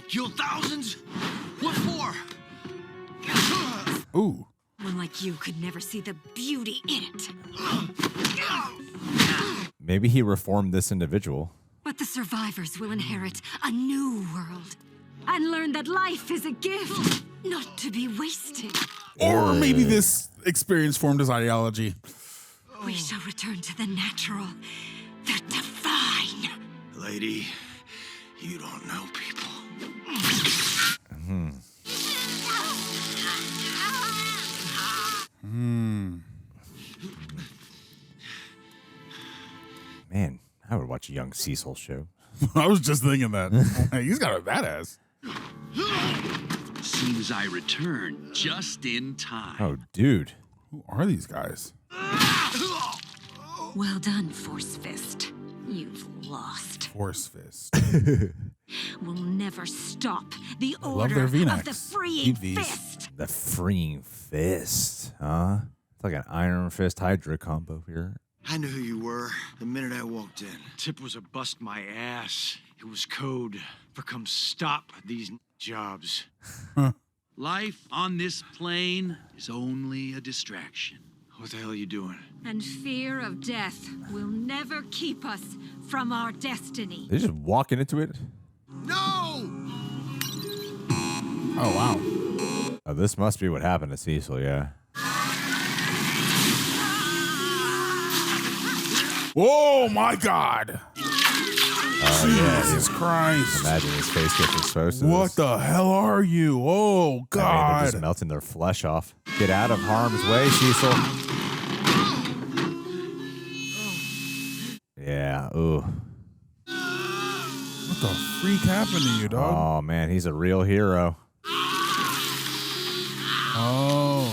Kill thousands? What for? Ooh. One like you could never see the beauty in it. Maybe he reformed this individual. But the survivors will inherit a new world and learn that life is a gift, not to be wasted. Or maybe this experience formed his ideology. We shall return to the natural, the divine. Lady, you don't know people. Man, I would watch a young Cecil show. I was just thinking that. He's got a badass. Seems I returned just in time. Oh, dude. Who are these guys? Well done, Force Fist. You've lost. Force Fist. We'll never stop the love order their of V-necks. the freeing Keep these. fist. The freeing fist, huh? It's like an Iron Fist Hydra combo here. I knew who you were the minute I walked in. Tip was a bust my ass. It was code for come stop these jobs. Life on this plane is only a distraction. What the hell are you doing? And fear of death will never keep us from our destiny. They just walking into it. No! Oh, wow. Oh, this must be what happened to Cecil, yeah. Whoa, my God. Oh, Jesus Christ. Imagine his face gets exposed to What this. the hell are you? Oh, I mean, God. they're just melting their flesh off. Get out of harm's way, Cecil. Yeah, ooh. What the freak happened to you, dog? Oh, man, he's a real hero. Oh.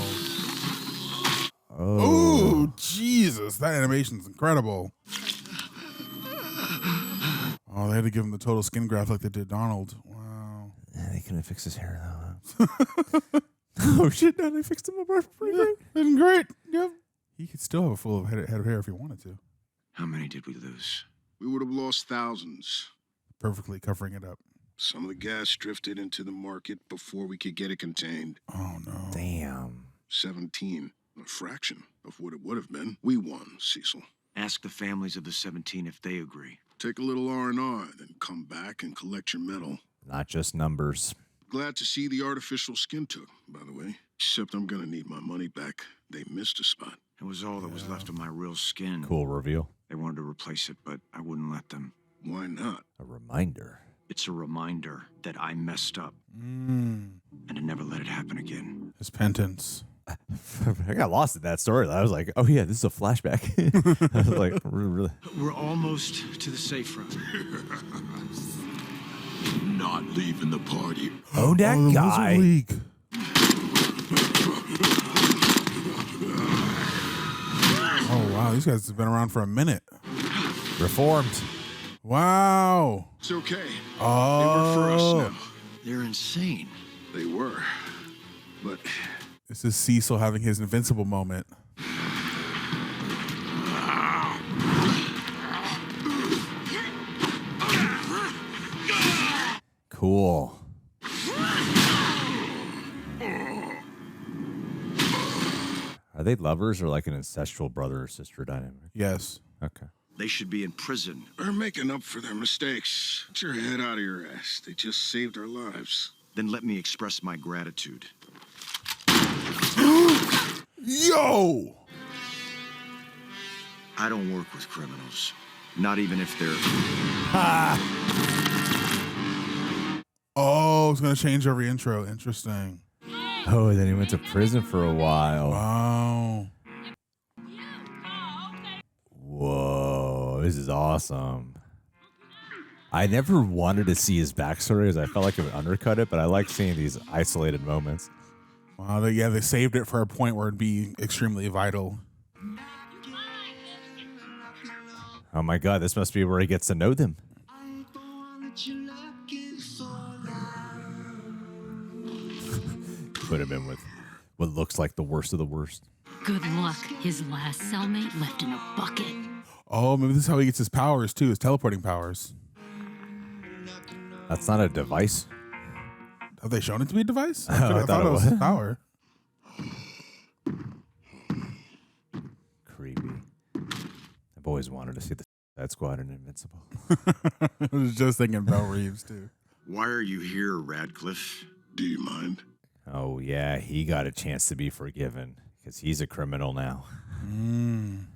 Oh. Ooh, Jesus. That animation's incredible. Oh, they had to give him the total skin graft like they did Donald. Wow. Yeah, they couldn't fix his hair, though. Oh, shit, no, they fixed him up pretty great. Isn't great. Yep. He could still have a full head of hair if he wanted to. How many did we lose? We would have lost thousands. Perfectly covering it up. Some of the gas drifted into the market before we could get it contained. Oh, no. Damn. 17, a fraction of what it would have been. We won, Cecil. Ask the families of the 17 if they agree. Take a little R&R, then come back and collect your medal. Not just numbers. Glad to see the artificial skin took, by the way. Except I'm gonna need my money back. They missed a spot. It was all that was left of my real skin. Cool reveal. They wanted to replace it, but I wouldn't let them. Why not? A reminder. It's a reminder that I messed up. Mm. And to never let it happen again. His penance. I got lost in that story. I was like, oh, yeah, this is a flashback. I was like, really? We're almost to the safe room. Not leaving the party. Oh, that the guy. Wizard League. Oh, wow. These guys have been around for a minute. Reformed. Wow. It's okay. Oh. They work for us now. They're insane. They were. But This is Cecil having his Invincible moment. Cool. Are they lovers or like an ancestral brother or sister dynamic? Yes. Okay. They should be in prison. they're making up for their mistakes. Get your head out of your ass. They just saved our lives. Then let me express my gratitude. Yo! I don't work with criminals. Not even if they're... Oh, it's going to change every intro. Interesting. Oh, then he went to prison for a while. Wow. Whoa, this is awesome. I never wanted to see his backstory because I felt like it would undercut it, but I like seeing these isolated moments. Wow, they saved it for a point where it'd be extremely vital. Oh my God, this must be where he gets to know them. Put him in with what looks like the worst of the worst. Good luck. His last cellmate left in a bucket. Oh, maybe this is how he gets his powers, too, his teleporting powers. That's not a device. Have they shown it to be a device? I thought it was his power. Creepy. I've always wanted to see the That squad in Invincible. I was just thinking Belle Reeves, too. Why are you here, Radcliffe? Do you mind? Oh, yeah, he got a chance to be forgiven because he's a criminal now. I'm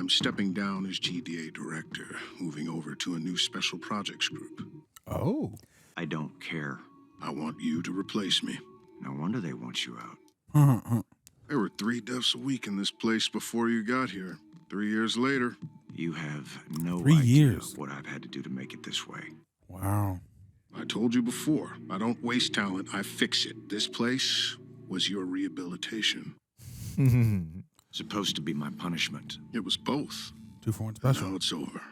stepping down as GDA director, moving over to a new special projects group. Oh. I don't care. I want you to replace me. No wonder they want you out. There were 3 deaths a week in this place before you got here. 3 years later. You have no 3 idea years. what I've had to do to make it this way. Wow. I told you before, I don't waste talent, I fix it. This place was your rehabilitation. Supposed to be my punishment. It was both. 2 for 1 special. Now it's over.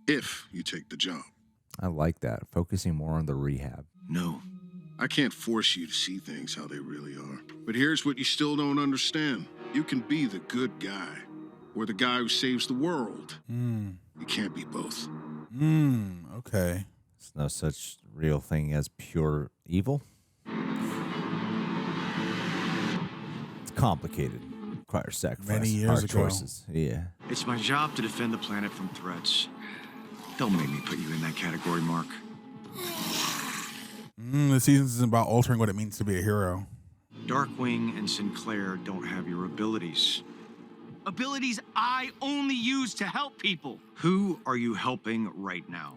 If you take the job. I like that. Focusing more on the rehab. No. I can't force you to see things how they really are. But here's what you still don't understand. You can be the good guy or the guy who saves the world. You can't be both. Okay. There's no such real thing as pure evil. It's complicated. Requires sacrifice. Many years hard ago. choices. Yeah. It's my job to defend the planet from threats. Don't make me put you in that category, Mark. The season is about altering what it means to be a hero. Darkwing and Sinclair don't have your abilities. Abilities I only use to help people. Who are you helping right now?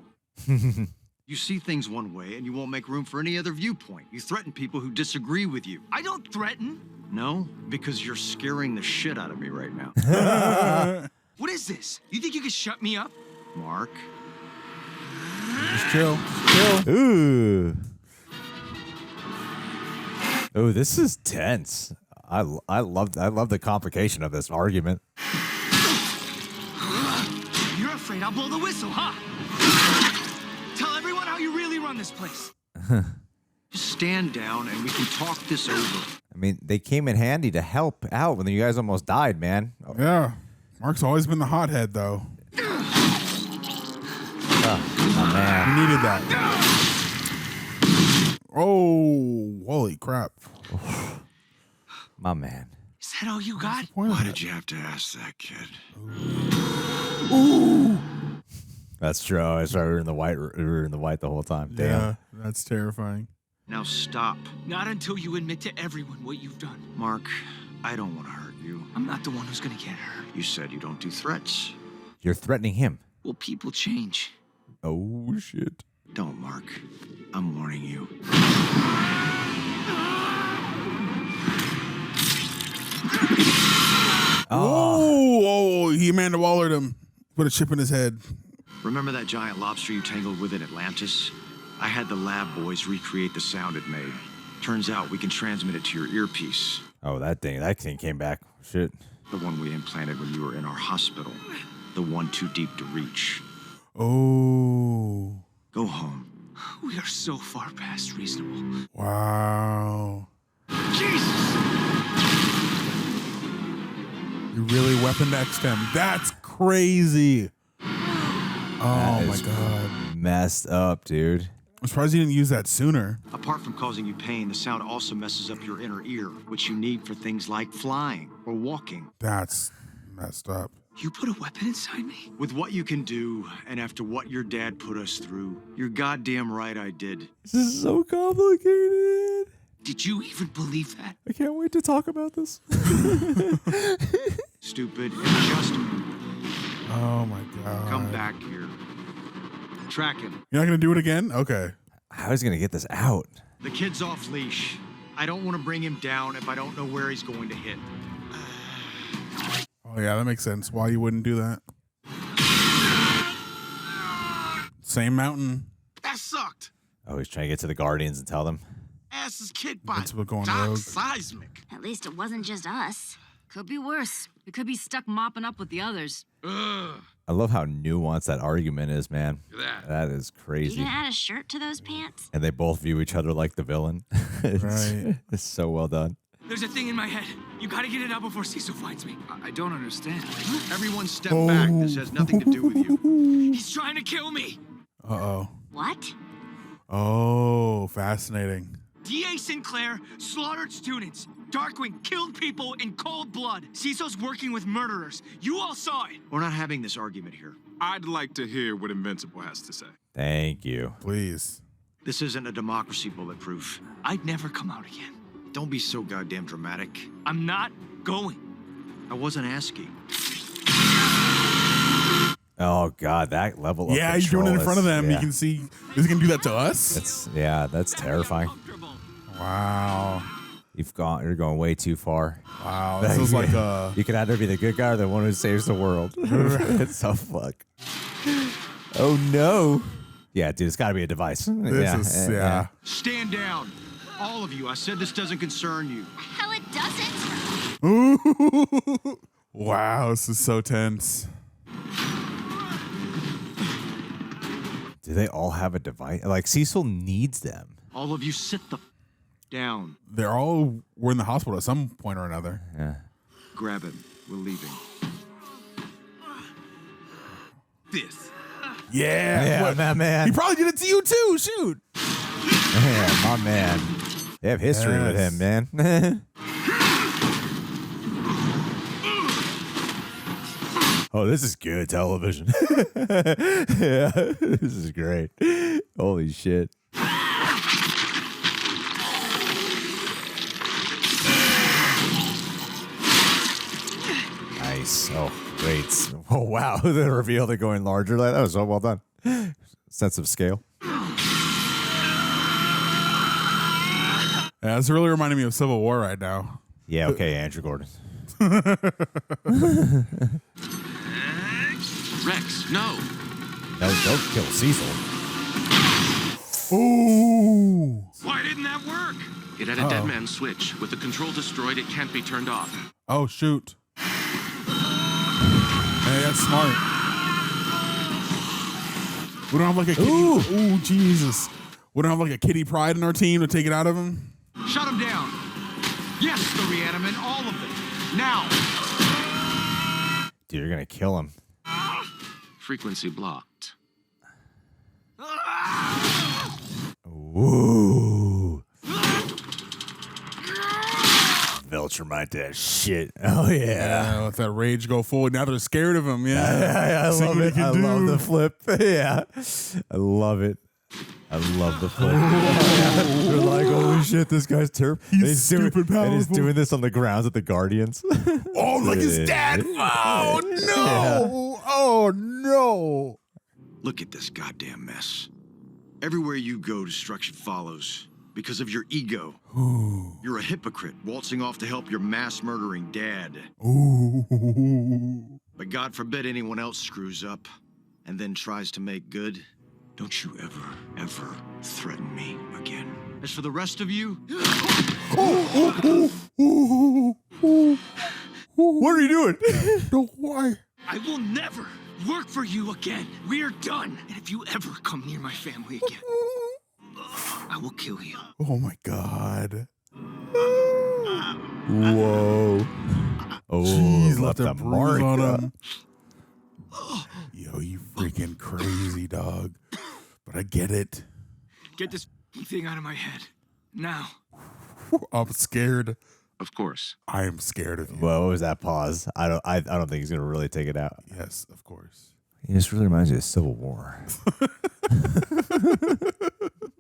You see things one way and you won't make room for any other viewpoint. You threaten people who disagree with you. I don't threaten. No, because you're scaring the shit out of me right now. What is this? You think you can shut me up? Mark. Just chill. Chill. Ooh. Oh, this is tense. I love the complication of this argument. You're afraid I'll blow the whistle, huh? Tell everyone how you really run this place. Just stand down and we can talk this over. I mean, they came in handy to help out when you guys almost died, man. Yeah. Mark's always been the hothead, though. Oh, man. He needed that. Oh, holy crap. My man. Is that all you got? Why did you have to ask that, kid? Ooh. That's true. I saw we were in the white. We were in the white the whole time. Damn. Yeah, that's terrifying. Now stop. Not until you admit to everyone what you've done. Mark, I don't want to hurt you. I'm not the one who's gonna get hurt. You said you don't do threats. You're threatening him. Well, people change. Oh, shit. Don't, Mark. I'm warning you. Oh, he Amanda Wallered him. Put a chip in his head. Remember that giant lobster you tangled with in Atlantis? I had the lab boys recreate the sound it made. Turns out we can transmit it to your earpiece. Oh, that thing came back. Shit. The one we implanted when you were in our hospital. The one too deep to reach. Oh. Go home. We are so far past reasonable. Wow. Jesus! You really Weapon X'd him. That's crazy. Oh, my God. Messed up, dude. I'm surprised you didn't use that sooner. Apart from causing you pain, the sound also messes up your inner ear, which you need for things like flying or walking. That's messed up. You put a weapon inside me? With what you can do, and after what your dad put us through, you're goddamn right I did. This is so complicated. Did you even believe that? I can't wait to talk about this. Stupid adjustment. Oh, my God. Come back here. Track him. You're not going to do it again? Okay. How is he going to get this out? The kid's off leash. I don't want to bring him down if I don't know where he's going to hit. Oh, yeah, that makes sense. Why you wouldn't do that? Same mountain. That sucked. Oh, he's trying to get to the Guardians and tell them. Ass is kicked by Invincible going Doc rogue. Seismic. At least it wasn't just us. Could be worse. We could be stuck mopping up with the others. Ugh. I love how nuanced that argument is, man. Look at That is You crazy. gonna add a shirt to those pants? And they both view each other like the villain. Right. It's so well done. There's a thing in my head. You gotta get it out before Cecil finds me. I don't understand. Everyone step back. This has nothing to do with you. He's trying to kill me. Uh-oh. What? Oh, fascinating. D.A. Sinclair slaughtered students. Darkwing killed people in cold blood. Cecil's working with murderers. You all saw it. We're not having this argument here. I'd like to hear what Invincible has to say. Thank you. Please. This isn't a democracy, Bulletproof. I'd never come out again. Don't be so goddamn dramatic. I'm not going. I wasn't asking. Oh God, that level of Yeah, he's doing it in front of them. Yeah. You can see. Is he gonna do that to us? That's terrifying. Wow. You're going way too far. Wow. This is like a. You could either be the good guy or the one who saves the world. It's so fuck. Oh no. Yeah, dude, it's got to be a device. Yeah. Stand down. All of you. I said this doesn't concern you. Hell, it doesn't. Ooh. Wow, this is so tense. Do they all have a device? Like, Cecil needs them. All of you sit the down. We're in the hospital at some point or another. Yeah. Grab him. We're leaving. This. Yeah, my man. He probably did it to you too. Shoot. Yeah, my man. They have history with him, man. Oh, this is good television. Yeah, this is great. Holy shit. Nice. Oh, great. Oh, wow. The reveal, they're going larger. That was so well done. Sense of scale. Yeah, it's really reminding me of Civil War right now. Yeah, okay, Andrew Gordon. Rex, no. No, don't kill Cecil. Ooh. Why didn't that work? It had a dead man switch. With the control destroyed, it can't be turned off. Oh, shoot. Hey, that's smart. We don't have like a kitty. Ooh, Jesus. We don't have like a kitty pride in our team to take it out of him. Shut him down. Yes, the Reanimen, all of them. Now. Dude, you're going to kill him. Frequency blocked. Ooh. Viltrumite that shit. Oh, yeah. Let that rage go forward. Now they're scared of him. Yeah. I love it. I love the flip. Yeah. I love it. I love the flip. They're like, holy shit, this guy's terrible. He's stupid powerful. And he's doing this on the grounds at the Guardians. Oh, like his dad. Oh, no. Yeah. Oh, no. Look at this goddamn mess. Everywhere you go, destruction follows. Because of your ego. Ooh. You're a hypocrite, waltzing off to help your mass-murdering dad. Ooh. But God forbid anyone else screws up and then tries to make good. Don't you ever threaten me again. As for the rest of you... What are you doing? No, why? I will never work for you again. We are done. And if you ever come near my family again, I will kill you. Oh, my God. Whoa. Oh, Jeez, left a bruise mark on up. him. Yo, you freaking crazy, dog. But I get it. Get this thing out of my head. Now. I'm scared. Of course. I am scared of you. Well, what was that pause? I don't think he's gonna really take it out. Yes, of course. This really reminds me of Civil War.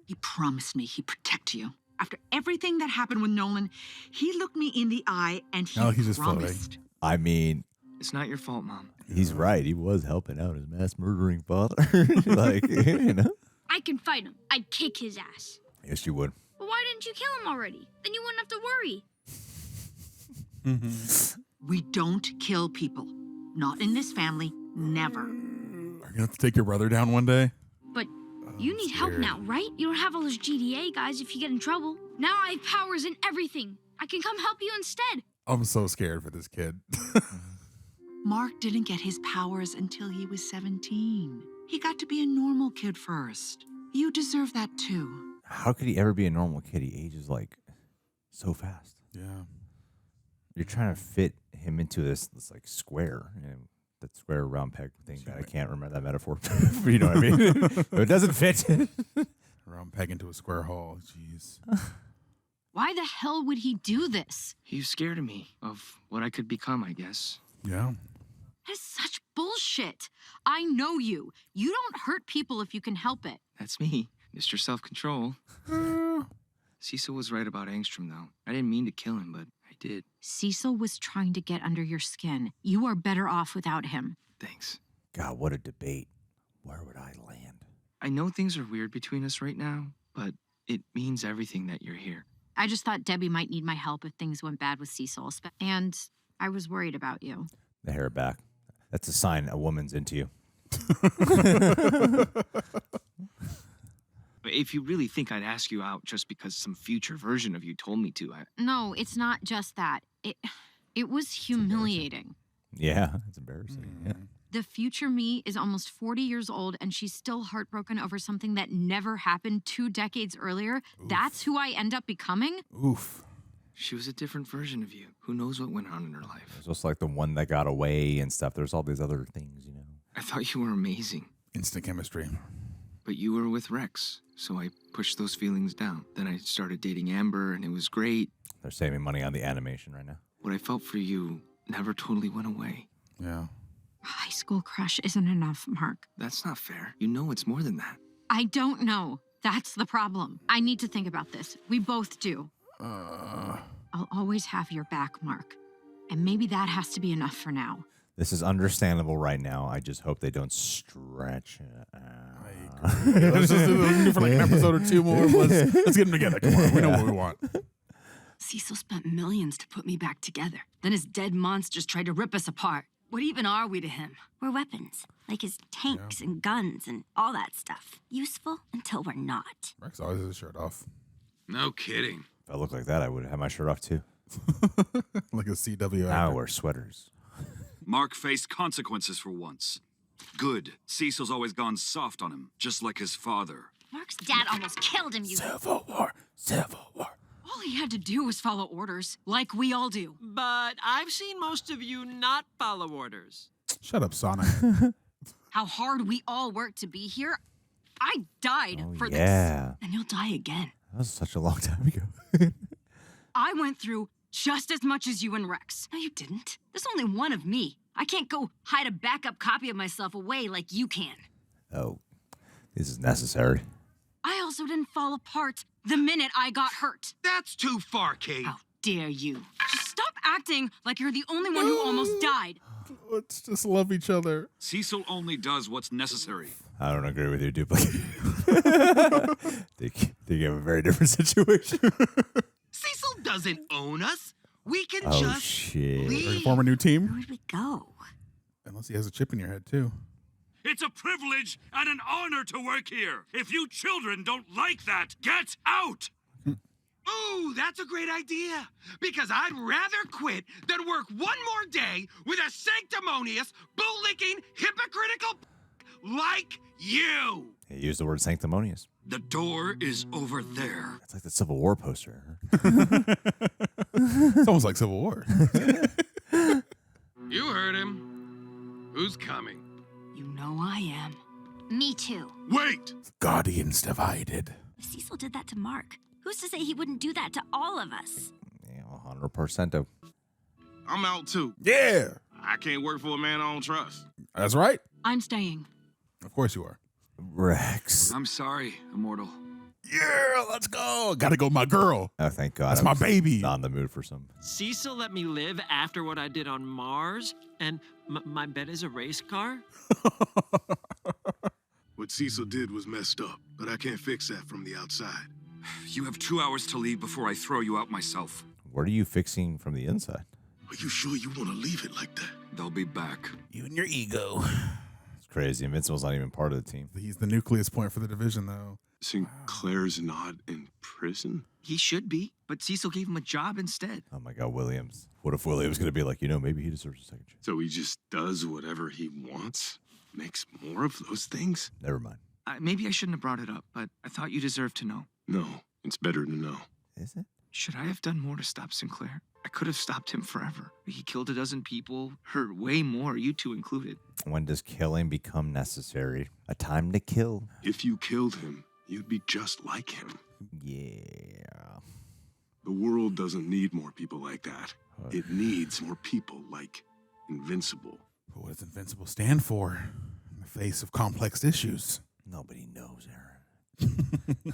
He promised me he'd protect you. After everything that happened with Nolan, he looked me in the eye and he he's just promised. floating. I mean, it's not your fault, Mom. He's right. He was helping out his mass murdering father. Like, you know. I can fight him. I'd kick his ass. Yes, you would. But why didn't you kill him already? Then you wouldn't have to worry. We don't kill people. Not in this family. Never. Are you going to have to take your brother down one day? But you need help now, right? You don't have all those GDA guys if you get in trouble. Now I have powers and everything. I can come help you instead. I'm so scared for this kid. Mark didn't get his powers until he was 17. He got to be a normal kid first. You deserve that too. How could he ever be a normal kid? He ages like so fast. Yeah. You're trying to fit him into this like square, you know, that square round peg thing. That I can't remember that metaphor. You know what I mean? It doesn't fit. Round peg into a square hole. Jeez. Why the hell would he do this? He was scared of me, of what I could become, I guess. Yeah. That's such bullshit. I know you. You don't hurt people if you can help it. That's me, Mr. Self-Control. Cecil was right about Angstrom, though. I didn't mean to kill him, but I did. Cecil was trying to get under your skin. You are better off without him. Thanks. God, what a debate. Where would I land? I know things are weird between us right now, but it means everything that you're here. I just thought Debbie might need my help if things went bad with Cecil. And I was worried about you. The hair back. That's a sign a woman's into you. If you really think I'd ask you out just because some future version of you told me to, No, it's not just that. It was humiliating. Yeah, it's embarrassing. Yeah. The future me is almost 40 years old, and she's still heartbroken over something that never happened 2 decades earlier. Oof. That's who I end up becoming? Oof. She was a different version of you. Who knows what went on in her life? It's just like the one that got away and stuff. There's all these other things, you know. I thought you were amazing. Instant chemistry. But you were with Rex, so I pushed those feelings down. Then I started dating Amber, and it was great. They're saving money on the animation right now. What I felt for you never totally went away. Yeah. High school crush isn't enough, Mark. That's not fair. You know it's more than that. I don't know. That's the problem. I need to think about this. We both do. I'll always have your back, Mark. And maybe that has to be enough for now. This is understandable right now. I just hope they don't stretch it out. I agree. Let's just do it for like an episode or 2 more. Let's get them together. Come on. We know what we want. Cecil spent millions to put me back together. Then his dead monsters tried to rip us apart. What even are we to him? We're weapons, like his tanks and guns and all that stuff. Useful until we're not. Rex always has his shirt off. No kidding. If I looked like that, I would have my shirt off too. Like a CW Now I actor. wear sweaters. Mark faced consequences for once. Good. Cecil's always gone soft on him, just like his father. Mark's dad almost killed him, you. Civil War. Civil War. All he had to do was follow orders, like we all do. But I've seen most of you not follow orders. Shut up, Sonic. How hard we all worked to be here. I died for this. Yeah. And you'll die again. That was such a long time ago. I went through just as much as you and Rex. No, you didn't. There's only one of me. I can't go hide a backup copy of myself away like you can. Oh, this is necessary. I also didn't fall apart the minute I got hurt. That's too far, Kate. How dare you? Just stop acting like you're the only one who almost died. Let's just love each other. Cecil only does what's necessary. I don't agree with you, Duplicate. They have a very different situation. Cecil doesn't own us. We can Oh, just shit. Ready to leave. form a new team? Where'd we go? Unless he has a chip in your head, too. It's a privilege and an honor to work here. If you children don't like that, get out! Ooh, that's a great idea. Because I'd rather quit than work one more day with a sanctimonious, bootlicking, hypocritical like you. He used the word sanctimonious. The door is over there. It's like the Civil War poster. It's almost like Civil War. You heard him. Who's coming? You know I am. Me too. Wait! Guardians divided. If Cecil did that to Mark, who's to say he wouldn't do that to all of us? Yeah, 100%. I'm out too. Yeah. I can't work for a man I don't trust. That's right. I'm staying. Of course you are. Rex. I'm sorry, Immortal. Yeah, let's go. Gotta go, my girl. Oh, thank God. That's I my was baby. Not in the mood for some. Cecil let me live after what I did on Mars, and my bed is a race car? What Cecil did was messed up, but I can't fix that from the outside. You have 2 hours to leave before I throw you out myself. What are you fixing from the inside? Are you sure you want to leave it like that? They'll be back. You and your ego. It's crazy. Invincible's not even part of the team. He's the nucleus point for the division, though. Sinclair's not in prison? He should be, but Cecil gave him a job instead. Oh my God, Williams. What if Williams going to be like, maybe he deserves a second chance? So he just does whatever he wants? Makes more of those things? Never mind. Maybe I shouldn't have brought it up, but I thought you deserved to know. No, it's better to know. Is it? Should I have done more to stop Sinclair? I could have stopped him forever. He killed a dozen people, hurt way more, you two included. When does killing become necessary? A time to kill? If you killed him, you'd be just like him. Yeah. The world doesn't need more people like that. It needs more people like Invincible. But what does Invincible stand for in the face of complex issues? Nobody knows, Aaron.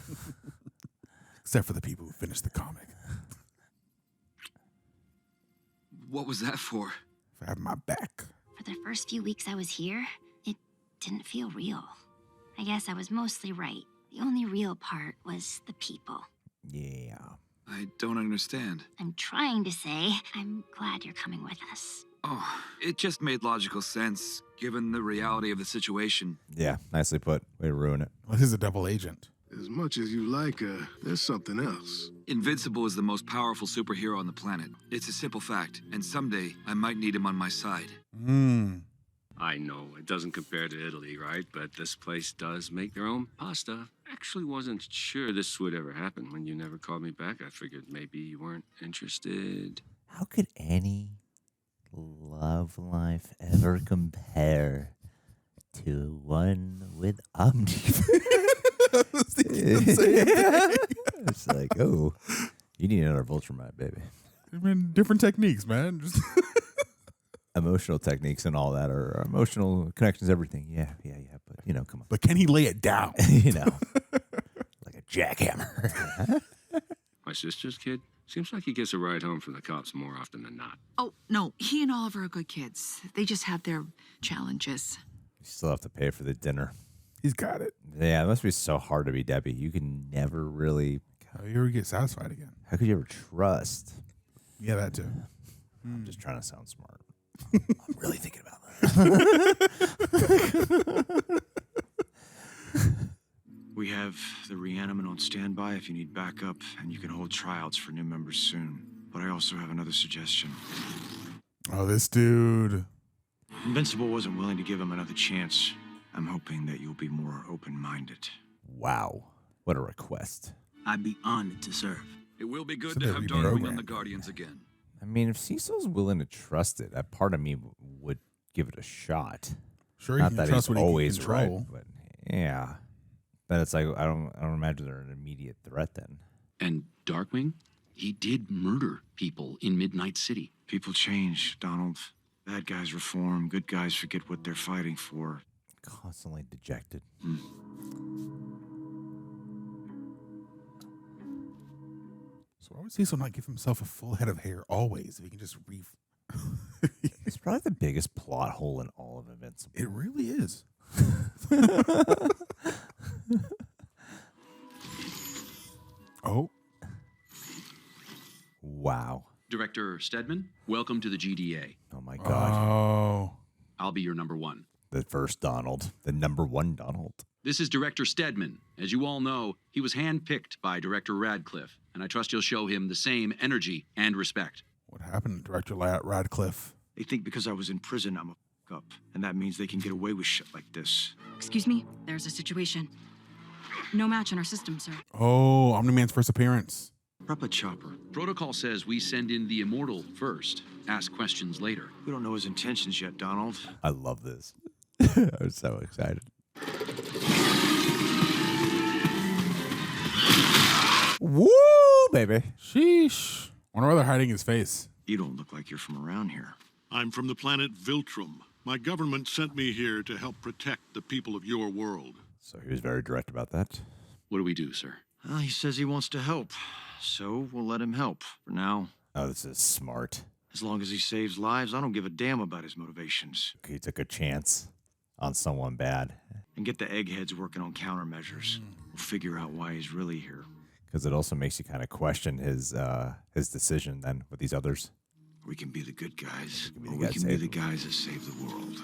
Except for the people who finished the comic. What was that for? For having my back. For the first few weeks I was here, it didn't feel real. I guess I was mostly right. The only real part was the people. Yeah. I don't understand. I'm trying to say, I'm glad you're coming with us. Oh, it just made logical sense, given the reality of the situation. Yeah, nicely put. Way to ruin it. Well, he's a double agent. As much as you like her, there's something else. Invincible is the most powerful superhero on the planet. It's a simple fact, and someday I might need him on my side. I know it doesn't compare to Italy, right? But this place does make their own pasta. Actually wasn't sure this would ever happen. When you never called me back, I figured maybe you weren't interested. How could any love life ever compare to one with Omni? It's like, oh, you need another Viltrumite, baby. I mean, different techniques, man. Just emotional techniques and all that, or emotional connections, everything. Yeah. But, come on. But can he lay it down? Like a jackhammer. My sister's kid? Seems like he gets a ride home from the cops more often than not. Oh, no, he and Oliver are good kids. They just have their challenges. You still have to pay for the dinner. He's got it. Yeah, it must be so hard to be Debbie. You can never really... How do you ever get satisfied again? How could you ever trust? Yeah, that too. I'm just trying to sound smart. I'm really thinking about that. We have the Reanimen on standby if you need backup, and you can hold tryouts for new members soon. But I also have another suggestion. Oh, this dude. Invincible wasn't willing to give him another chance. I'm hoping that you'll be more open-minded. Wow. What a request. I'd be honored to serve. It will be good So to they'll have be Darkwing on programmed. the Guardians again. I mean, if Cecil's willing to trust it, that part of me would give it a shot. Sure, Not you can that trust he's what he can always right, control. but yeah. But it's like I don't imagine they're an immediate threat then. And Darkwing, he did murder people in Midnight City. People change, Donald. Bad guys reform, good guys forget what they're fighting for. Constantly dejected. So why would Cecil not give himself a full head of hair always if he can just It's probably the biggest plot hole in all of Invincible. It really is. Oh. Wow. Director Stedman, welcome to the GDA. Oh my God. Oh. I'll be your number one. The first Donald. The number one Donald. This is Director Stedman. As you all know, he was handpicked by Director Radcliffe, and I trust you'll show him the same energy and respect. What happened to Director Radcliffe? They think because I was in prison, I'm a up, and that means they can get away with shit like this. Excuse me, there's a situation. No match in our system, sir. Oh, Omni-Man's first appearance. Prep a chopper. Protocol says we send in the immortal first, ask questions later. We don't know his intentions yet, Donald. I love this. I'm so excited. Woo, baby. Sheesh. Wonder why they're hiding his face. You don't look like you're from around here. I'm from the planet Viltrum. My government sent me here to help protect the people of your world. So he was very direct about that. What do we do, sir? He says he wants to help, so we'll let him help for now. Oh, this is smart. As long as he saves lives, I don't give a damn about his motivations. He took a chance on someone bad. And get the eggheads working on countermeasures. We'll figure out why he's really here. Because it also makes you kind of question his decision then with these others. We can be the good guys, or we can be the guys that save the world.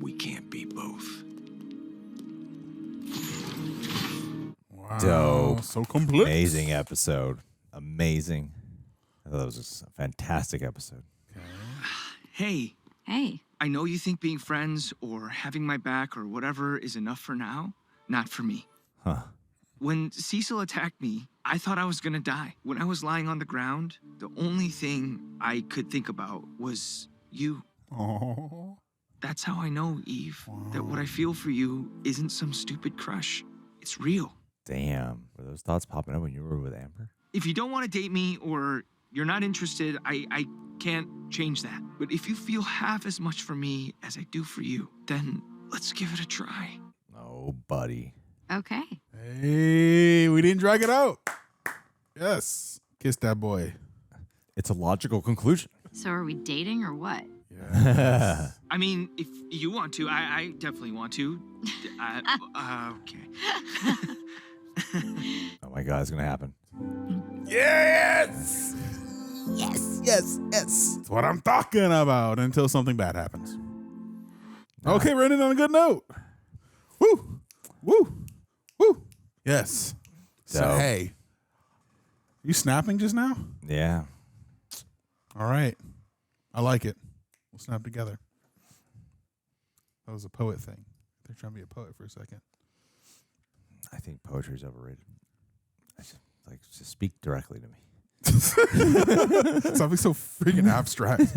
We can't be both. Wow. Dope. So complete. Amazing episode. Amazing. I thought it was a fantastic episode. Hey. Hey. I know you think being friends or having my back or whatever is enough for now. Not for me. Huh. When Cecil attacked me, I thought I was gonna die. When I was lying on the ground, the only thing I could think about was you. Oh. That's how I know, Eve, that what I feel for you isn't some stupid crush. It's real. Damn. Were those thoughts popping up when you were with Amber? If you don't want to date me or you're not interested, I can't change that. But if you feel half as much for me as I do for you, then let's give it a try. Oh, buddy. Okay. Hey, we didn't drag it out. Yes. Kiss that boy. It's a logical conclusion. So are we dating or what? Yeah. I mean, if you want to, I definitely want to. Okay. Oh my God, it's going to happen. Yes! Yes, yes, yes. That's what I'm talking about until something bad happens. Okay, we're ending on a good note. Woo! Woo! Woo! Yes. So, Dope. hey. You snapping just now? Yeah. All right. I like it. We'll snap together. That was a poet thing. They're trying to be a poet for a second. I think poetry is overrated. Just speak directly to me. Something so freaking abstract.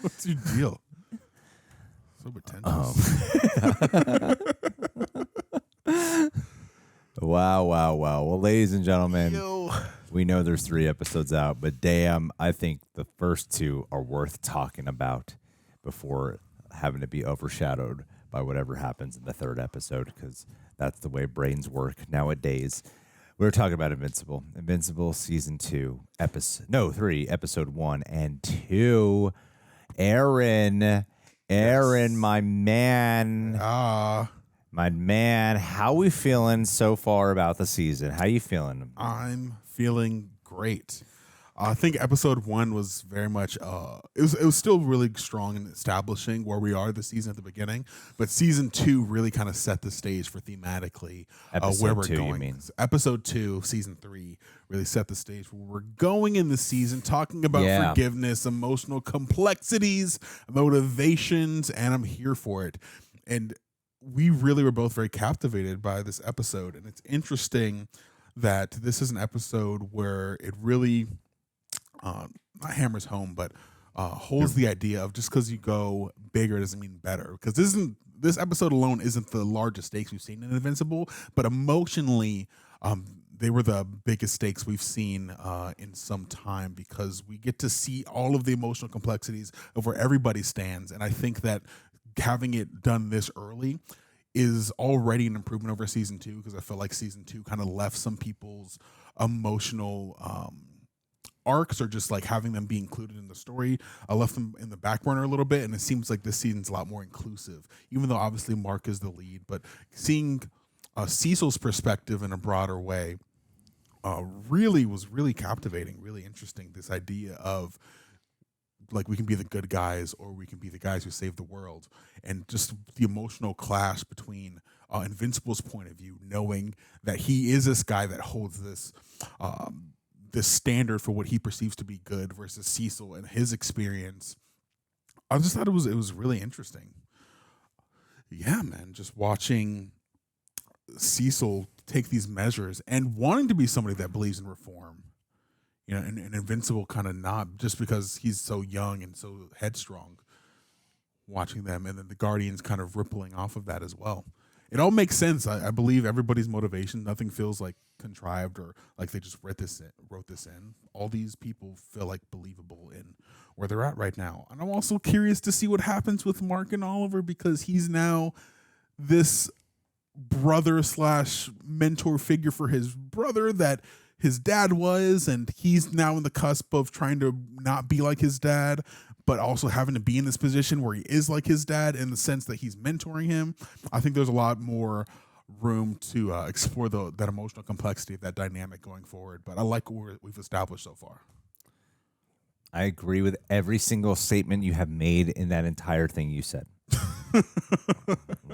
What's your deal? So pretentious. Wow. Well, ladies and gentlemen, we know there's 3 episodes out, but damn, I think the first 2 are worth talking about before having to be overshadowed by whatever happens in the 3rd episode, because that's the way brains work nowadays. We're talking about Invincible. Invincible season 2, episode 1 and 2. Aaron, my man. My man, how we feeling so far about the season? How you feeling? I'm feeling great. I think episode 1 was very much it was still really strong in establishing where we are this season at the beginning, but season 2 really kind of set the stage for thematically where we're going. You mean? Episode 2, season 3 really set the stage for where we're going in the season, talking about forgiveness, emotional complexities, motivations, and I'm here for it. And we really were both very captivated by this episode, and it's interesting that this is an episode where it really not hammers home, but holds the idea of just because you go bigger doesn't mean better. Because this episode alone isn't the largest stakes we've seen in Invincible, but emotionally, they were the biggest stakes we've seen in some time, because we get to see all of the emotional complexities of where everybody stands. And I think that having it done this early is already an improvement over season 2, because I feel like season 2 kind of left some people's emotional arcs, or just like having them be included in the story. I left them in the back burner a little bit, and it seems like this season's a lot more inclusive, even though obviously Mark is the lead. But seeing Cecil's perspective in a broader way was really captivating, really interesting. This idea of like we can be the good guys or we can be the guys who save the world, and just the emotional clash between Invincible's point of view, knowing that he is this guy that holds this this standard for what he perceives to be good, versus Cecil and his experience. I just thought it was really interesting. Yeah, man, just watching Cecil take these measures and wanting to be somebody that believes in reform. You know, and Invincible kind of not, just because he's so young and so headstrong, watching them, and then the Guardians kind of rippling off of that as well. It all makes sense. I believe everybody's motivation. Nothing feels like contrived or like they just wrote this in. All these people feel like believable in where they're at right now. And I'm also curious to see what happens with Mark and Oliver, because he's now this brother / mentor figure for his brother that his dad was, and he's now in the cusp of trying to not be like his dad, but also having to be in this position where he is like his dad in the sense that he's mentoring him. I think there's a lot more room to explore that emotional complexity of that dynamic going forward, but I like what we've established so far. I agree with every single statement you have made in that entire thing you said. I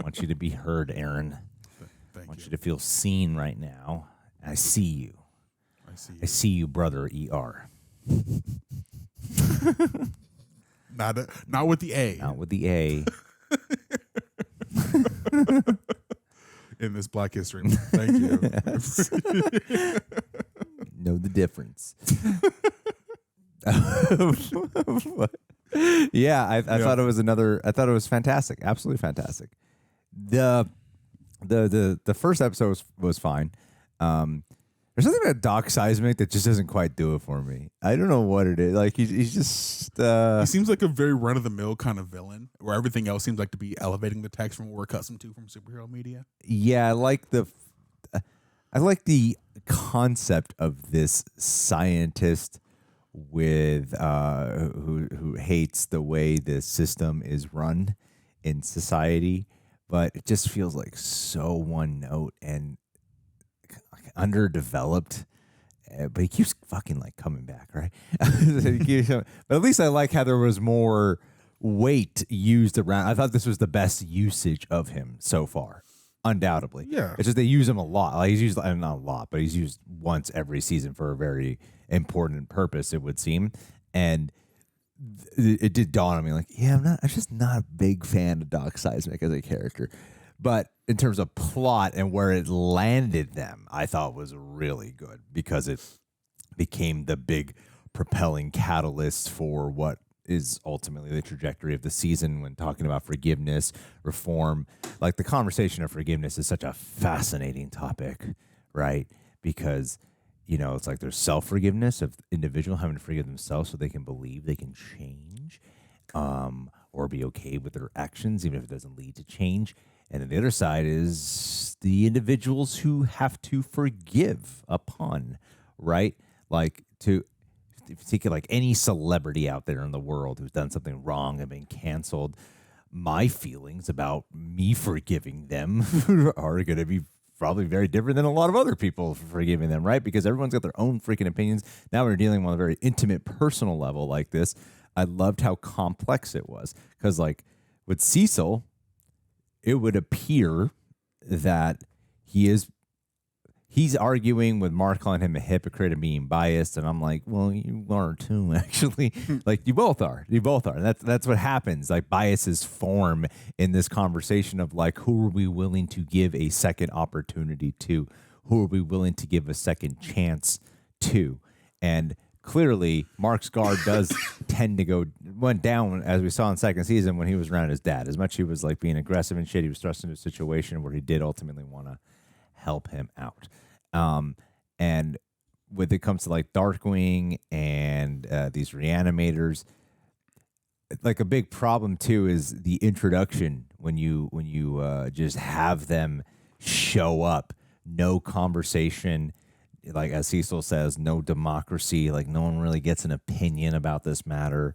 want you to be heard, Aaron. I want you to feel seen right now. I see you. I see you, brother ER. Not with the A. Not with the A. In this Black History Month. Thank you. Yes. Know the difference. Yeah, I thought it was I thought it was fantastic. Absolutely fantastic. The first episode was fine. There's something about Doc Seismic that just doesn't quite do it for me. I don't know what it is. Like he's just. He seems like a very run of the mill kind of villain, where everything else seems like to be elevating the text from what we're accustomed to from superhero media. Yeah, I like the concept of this scientist with who hates the way the system is run in society, but it just feels like so one note and underdeveloped. But he keeps fucking like coming back, right? But at least I like how there was more weight used around. I thought this was the best usage of him so far, undoubtedly. Yeah, it's just they use him a lot. Like he's used not a lot, but he's used once every season for a very important purpose, it would seem. And it did dawn on me, like, yeah, I'm just not a big fan of Doc Seismic as a character. But in terms of plot and where it landed them, I thought was really good because it became the big propelling catalyst for what is ultimately the trajectory of the season when talking about forgiveness, reform. Like the conversation of forgiveness is such a fascinating topic, right? Because, you know, it's like there's self-forgiveness of individual having to forgive themselves so they can believe they can change or be okay with their actions, even if it doesn't lead to change. And then the other side is the individuals who have to forgive upon, right? Like if you take like any celebrity out there in the world who's done something wrong and been canceled, my feelings about me forgiving them are going to be probably very different than a lot of other people forgiving them, right? Because everyone's got their own freaking opinions. Now we're dealing on a very intimate, personal level like this. I loved how complex it was because like with Cecil, it would appear that he's arguing with Mark calling him a hypocrite and being biased, and I'm like, well, you are too, actually. Like you both are. And that's what happens. Like biases form in this conversation of like, who are we willing to give a second opportunity to? Who are we willing to give a second chance to? And clearly, Mark's guard does tend to went down, as we saw in second season when he was around his dad. As much as he was like being aggressive and shit, he was thrust into a situation where he did ultimately want to help him out. And when it comes to like Darkwing and these reanimators, like a big problem too is the introduction when you just have them show up, no conversation. Like as Cecil says, no democracy. Like no one really gets an opinion about this matter.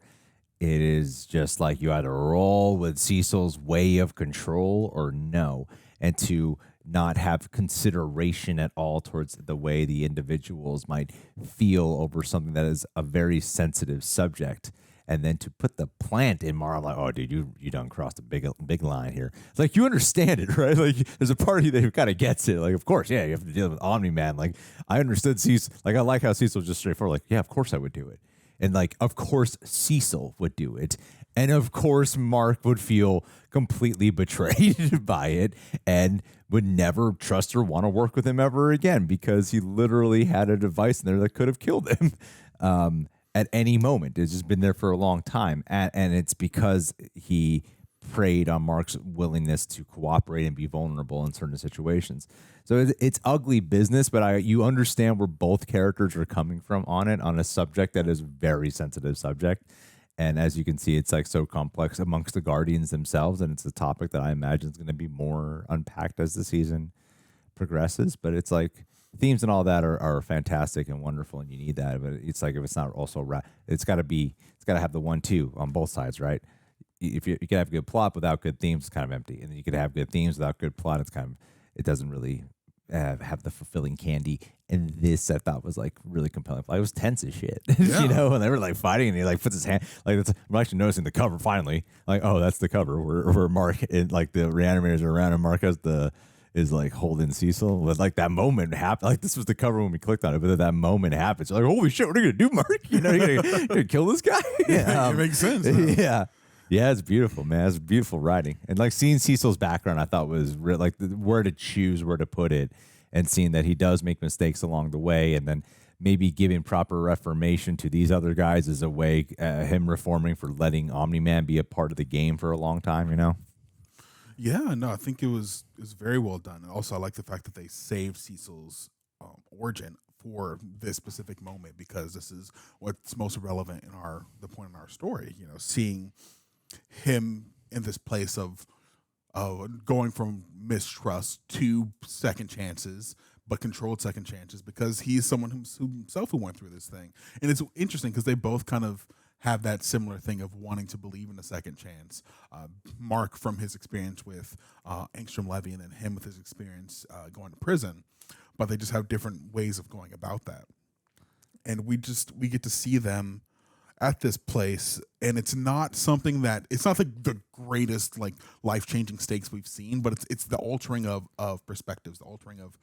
It is just like you either roll with Cecil's way of control or no, and to not have consideration at all towards the way the individuals might feel over something that is a very sensitive subject. And then to put the plant in Mar, I'm like, oh, dude, you done crossed a big line here. It's like, you understand it, right? Like, there's a party that kind of gets it. Like, of course, yeah, you have to deal with Omni-Man. Like, I understood Cecil. Like, I like how Cecil was just straightforward. Like, yeah, of course I would do it. And, like, of course Cecil would do it. And, of course, Mark would feel completely betrayed by it and would never trust or want to work with him ever again because he literally had a device in there that could have killed him. At any moment. It's just been there for a long time. And it's because he preyed on Mark's willingness to cooperate and be vulnerable in certain situations. So it's ugly business, but you understand where both characters are coming from on it, on a subject that is a very sensitive subject. And as you can see, it's like so complex amongst the Guardians themselves. And it's a topic that I imagine is going to be more unpacked as the season progresses. But it's like, themes and all that are fantastic and wonderful, and you need that. But it's like if it's not also it's got to have the 1-2 on both sides, right? If you can have good plot without good themes, it's kind of empty, and then you could have good themes without good plot. It doesn't really have the fulfilling candy. And this I thought was like really compelling. Like, it was tense as shit, Yeah. you know. And they were like fighting, and he like puts his hand like I'm actually noticing the cover finally. Like, oh, that's the cover where Mark and like the reanimators are around, and Mark is like holding Cecil. But like that moment happened. Like this was the cover when we clicked on it, but that moment happens. You're like, holy shit, what are you gonna do, Mark? You know, you're gonna kill this guy? It makes sense. Yeah. Yeah, it's beautiful, man. It's beautiful writing. And like seeing Cecil's background, I thought was like where to choose, where to put it, and seeing that he does make mistakes along the way, and then maybe giving proper reformation to these other guys as a way, him reforming for letting Omni-Man be a part of the game for a long time, you know? Yeah, no, I think it was very well done. And also, I like the fact that they saved Cecil's origin for this specific moment because this is what's most relevant in the point in our story. You know, seeing him in this place of going from mistrust to second chances, but controlled second chances because he's someone himself who went through this thing. And it's interesting because they both kind of have that similar thing of wanting to believe in a second chance. Mark from his experience with Angstrom Levy, and then him with his experience going to prison, but they just have different ways of going about that. And we get to see them at this place, and it's not something that it's not the greatest like life-changing stakes we've seen, but it's the altering of perspectives, the altering of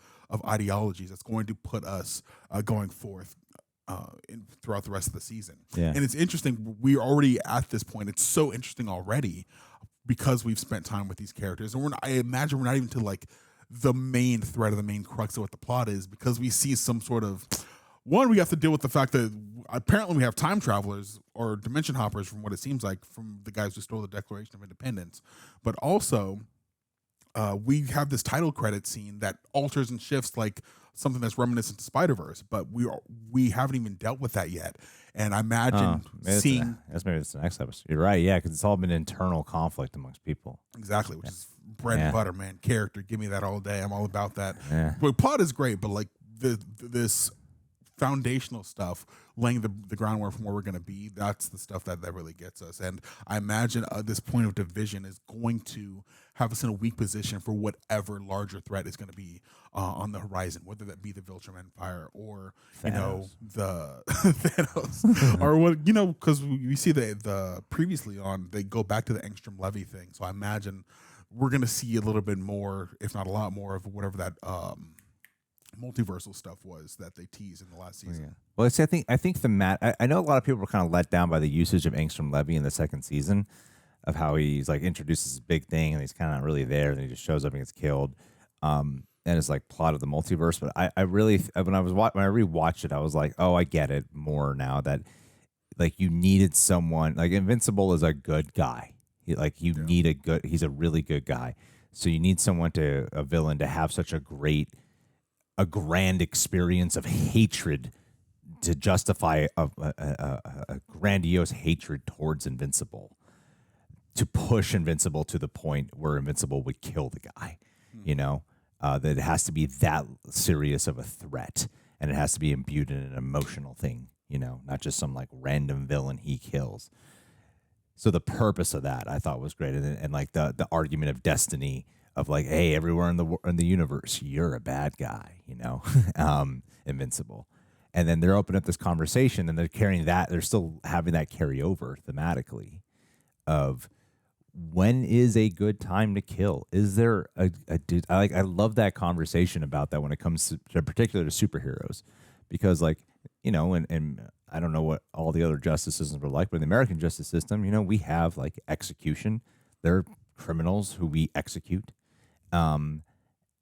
ideologies that's going to put us going forth throughout the rest of the season. Yeah. And it's interesting, we're already at this point. It's so interesting already because we've spent time with these characters, and I imagine we're not even to like the main thread of the main crux of what the plot is, because we see some sort of we have to deal with the fact that apparently we have time travelers or dimension hoppers, from what it seems like, from the guys who stole the Declaration of Independence. But also, we have this title credit scene that alters and shifts like something that's reminiscent to Spider-Verse, but we haven't even dealt with that yet. And I imagine seeing... maybe it's the next episode. You're right, yeah, because it's all been internal conflict amongst people. Exactly, which is bread and butter, man. Character, give me that all day. I'm all about that. Yeah. But plot is great, but like this foundational stuff, laying the groundwork from where we're going to be, that's the stuff that really gets us. And I imagine this point of division is going to have us in a weak position for whatever larger threat is going to be on the horizon, whether that be the Viltrum Empire or Thanos. The Thanos or what, because we see the previously on, they go back to the Angstrom Levy thing. So I imagine we're going to see a little bit more, if not a lot more, of whatever that multiversal stuff was that they teased in the last season. Yeah. Well, I think I know a lot of people were kind of let down by the usage of Angstrom Levy in the second season, of how he's like introduces this big thing and he's kind of not really there, and he just shows up and gets killed. And it's like plot of the multiverse. But I really, when I rewatched it, I was like, oh, I get it more now, that like you needed someone like Invincible is a good guy. He's a really good guy. So you need a villain to have such a grand experience of hatred to justify a grandiose hatred towards Invincible, to push Invincible to the point where Invincible would kill the guy, that it has to be that serious of a threat, and it has to be imbued in an emotional thing, not just some like random villain he kills. So the purpose of that I thought was great. And like the argument of destiny, of like, hey, everywhere in the universe, you're a bad guy, Invincible. And then they're opening up this conversation, and they're carrying that. They're still having that carry over thematically of when is a good time to kill? Is there a dude? I love that conversation about that when it comes to particularly to superheroes, because like, and I don't know what all the other justice systems are like, but in the American justice system, we have like execution. There are criminals who we execute. And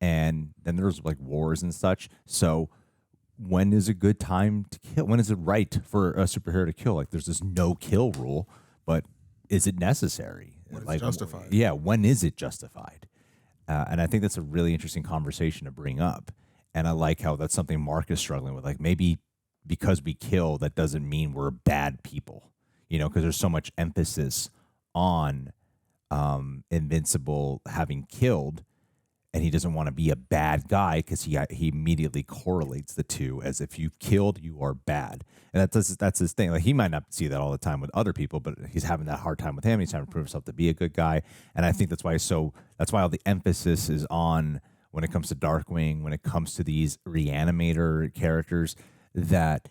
then there's like wars and such. So when is a good time to kill? When is it right for a superhero to kill? Like there's this no kill rule, but is it necessary? When like, it's justified. Yeah. When is it justified? And I think that's a really interesting conversation to bring up. And I like how that's something Mark is struggling with. Like maybe because we kill, that doesn't mean we're bad people, because there's so much emphasis on Invincible having killed, and he doesn't want to be a bad guy because he immediately correlates the two as if you've killed, you are bad. And that's his thing. Like he might not see that all the time with other people, but he's having that hard time with him. He's trying to prove himself to be a good guy. And I think that's why all the emphasis is on when it comes to Darkwing, when it comes to these Reanimator characters that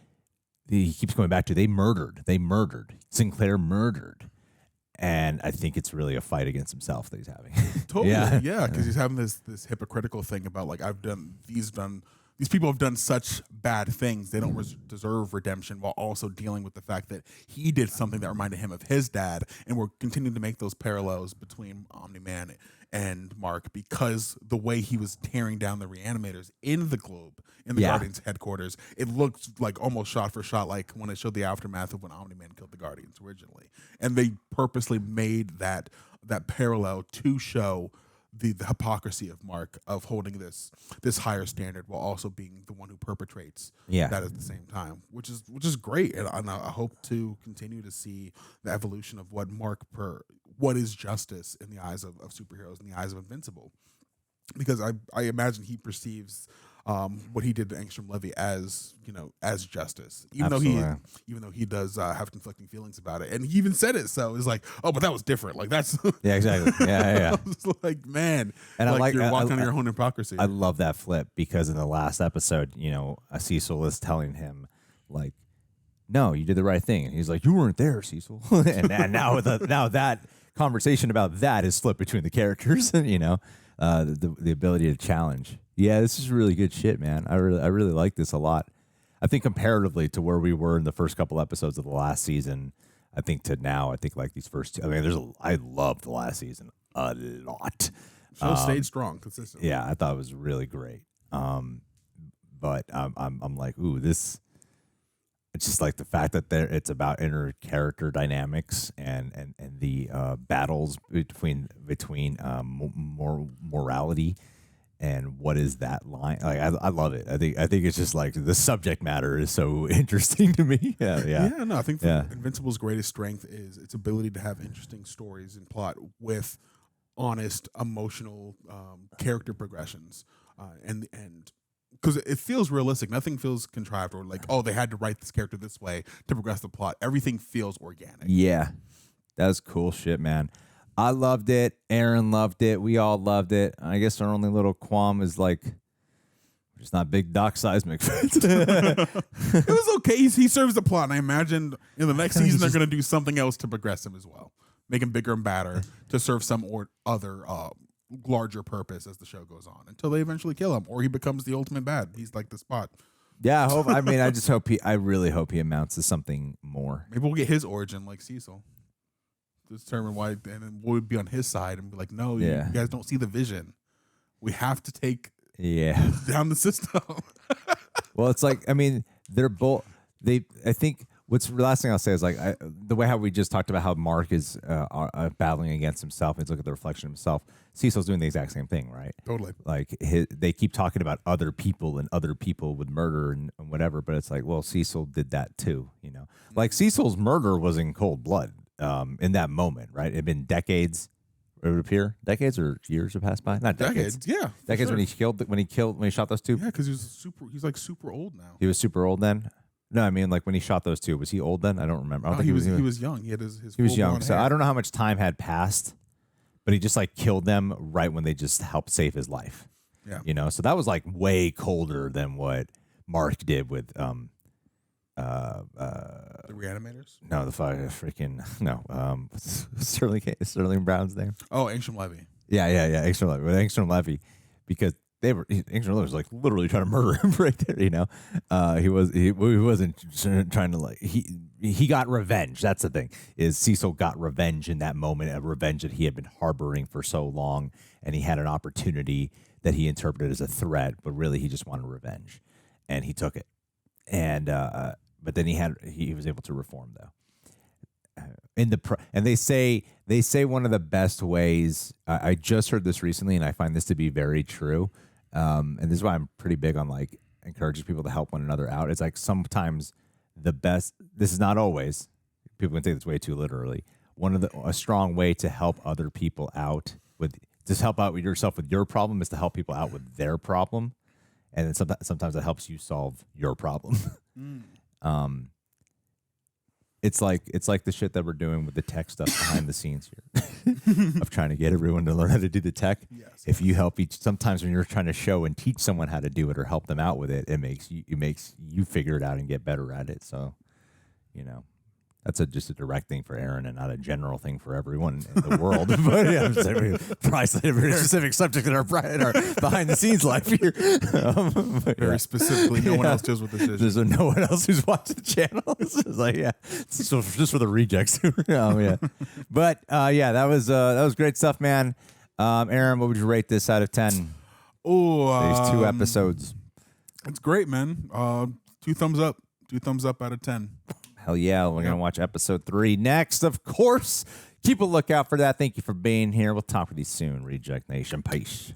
he keeps going back to. They murdered. Sinclair murdered. And I think it's really a fight against himself that he's having. Totally, yeah, because he's having this hypocritical thing about like these people have done such bad things, they don't deserve redemption, while also dealing with the fact that he did something that reminded him of his dad, and we're continuing to make those parallels between Omni-Man and Mark because the way he was tearing down the Reanimators in the globe, in the Guardians headquarters, it looked like almost shot for shot like when it showed the aftermath of when Omni-Man killed the Guardians originally. And they purposely made that parallel to show the hypocrisy of Mark of holding this higher standard while also being the one who perpetrates that at the same time, which is great, and I hope to continue to see the evolution of what is justice in the eyes of superheroes, in the eyes of Invincible, because I imagine he perceives what he did to Angstrom Levy as justice, even though he does have conflicting feelings about it, and he even said it. So it's like, oh, but that was different. Like that's exactly. Yeah. It's like, man, and like you're walking on your own hypocrisy. I love that flip because in the last episode, Cecil is telling him like, no, you did the right thing, and he's like, you weren't there, Cecil. and now that conversation about that is flipped between the characters, the ability to challenge. Yeah, this is really good shit, man. I really like this a lot. I think comparatively to where we were in the first couple episodes of the last season, I think to now, I think like these first two, I love the last season a lot. So stayed strong, consistently. Yeah, I thought it was really great. But I'm like, ooh, this. It's just like the fact that it's about inner character dynamics and the battles between morality and what is that line. Like I love it. I think it's just like the subject matter is so interesting to me. Yeah. No, I think Invincible's greatest strength is its ability to have interesting stories and plot with honest, emotional character progressions, and because it feels realistic. Nothing feels contrived or like, oh, they had to write this character this way to progress the plot. Everything feels organic. Yeah, that was cool shit, man. I loved it. Aaron loved it. We all loved it. I guess our only little qualm is like, we're just not big Doc Seismic fans. It was okay. He serves the plot, and I imagine in the next season they're going to do something else to progress him as well, make him bigger and badder to serve some or other larger purpose as the show goes on until they eventually kill him or he becomes the ultimate bad. He's like the Spot. Yeah, I really hope he amounts to something more. Maybe we'll get his origin like Cecil. Determine why, and then we'll be on his side and be like, no, you guys don't see the vision. We have to take down the system. Well, it's like, they're both. I think what's the last thing I'll say is like the way how we just talked about how Mark is battling against himself. And look at the reflection of himself. Cecil's doing the exact same thing, right? Totally. Like they keep talking about other people and other people with murder and whatever, but it's like, well, Cecil did that too, Like Cecil's murder was in cold blood. In that moment, right? It had been decades. It would appear decades or years have passed by. Not decades. Yeah, decades sure. when he shot those two. Yeah, because he's like super old now. He was super old then. No, I mean like when he shot those two, was he old then? I don't remember. I don't think he was young. He had his he was young. So hair. I don't know how much time had passed, but he just like killed them right when they just helped save his life. Yeah, So that was like way colder than what Mark did with the Reanimators? No, Sterling Brown's name. Oh, Angstrom Levy. Yeah. Angstrom Levy. With Angstrom Levy, because Angstrom Levy was like literally trying to murder him right there. He wasn't trying to like he got revenge. That's the thing. Is Cecil got revenge in that moment, a revenge that he had been harboring for so long, and he had an opportunity that he interpreted as a threat, but really he just wanted revenge, and he took it. And but then he was able to reform though. And they say one of the best ways. I just heard this recently, and I find this to be very true. And this is why I'm pretty big on like encouraging people to help one another out. It's like sometimes the best. This is not always. People can take this way too literally. A strong way to help other people out just help out with yourself with your problem is to help people out with their problem. And then sometimes it helps you solve your problem. It's like the shit that we're doing with the tech stuff behind the scenes here of trying to get everyone to learn how to do the tech. Yes. If you help sometimes when you're trying to show and teach someone how to do it or help them out with it, it makes you figure it out and get better at it. So, that's just a direct thing for Aaron and not a general thing for everyone in the world. But yeah, I'm saying probably a very specific subject in our behind the scenes life here. Very specifically, no one else deals with this issue. There's no one else who's watching the channel. It's just like so just for the rejects. Yeah. But that was great stuff, man. Aaron, what would you rate this out of 10? Oh, these 2 episodes. It's great, man. 2 thumbs up. 2 thumbs up out of 10. Hell yeah, we're going to watch episode 3 next. Of course, Keep a lookout for that. Thank you for being here. We'll talk with you soon, Reject Nation. Peace.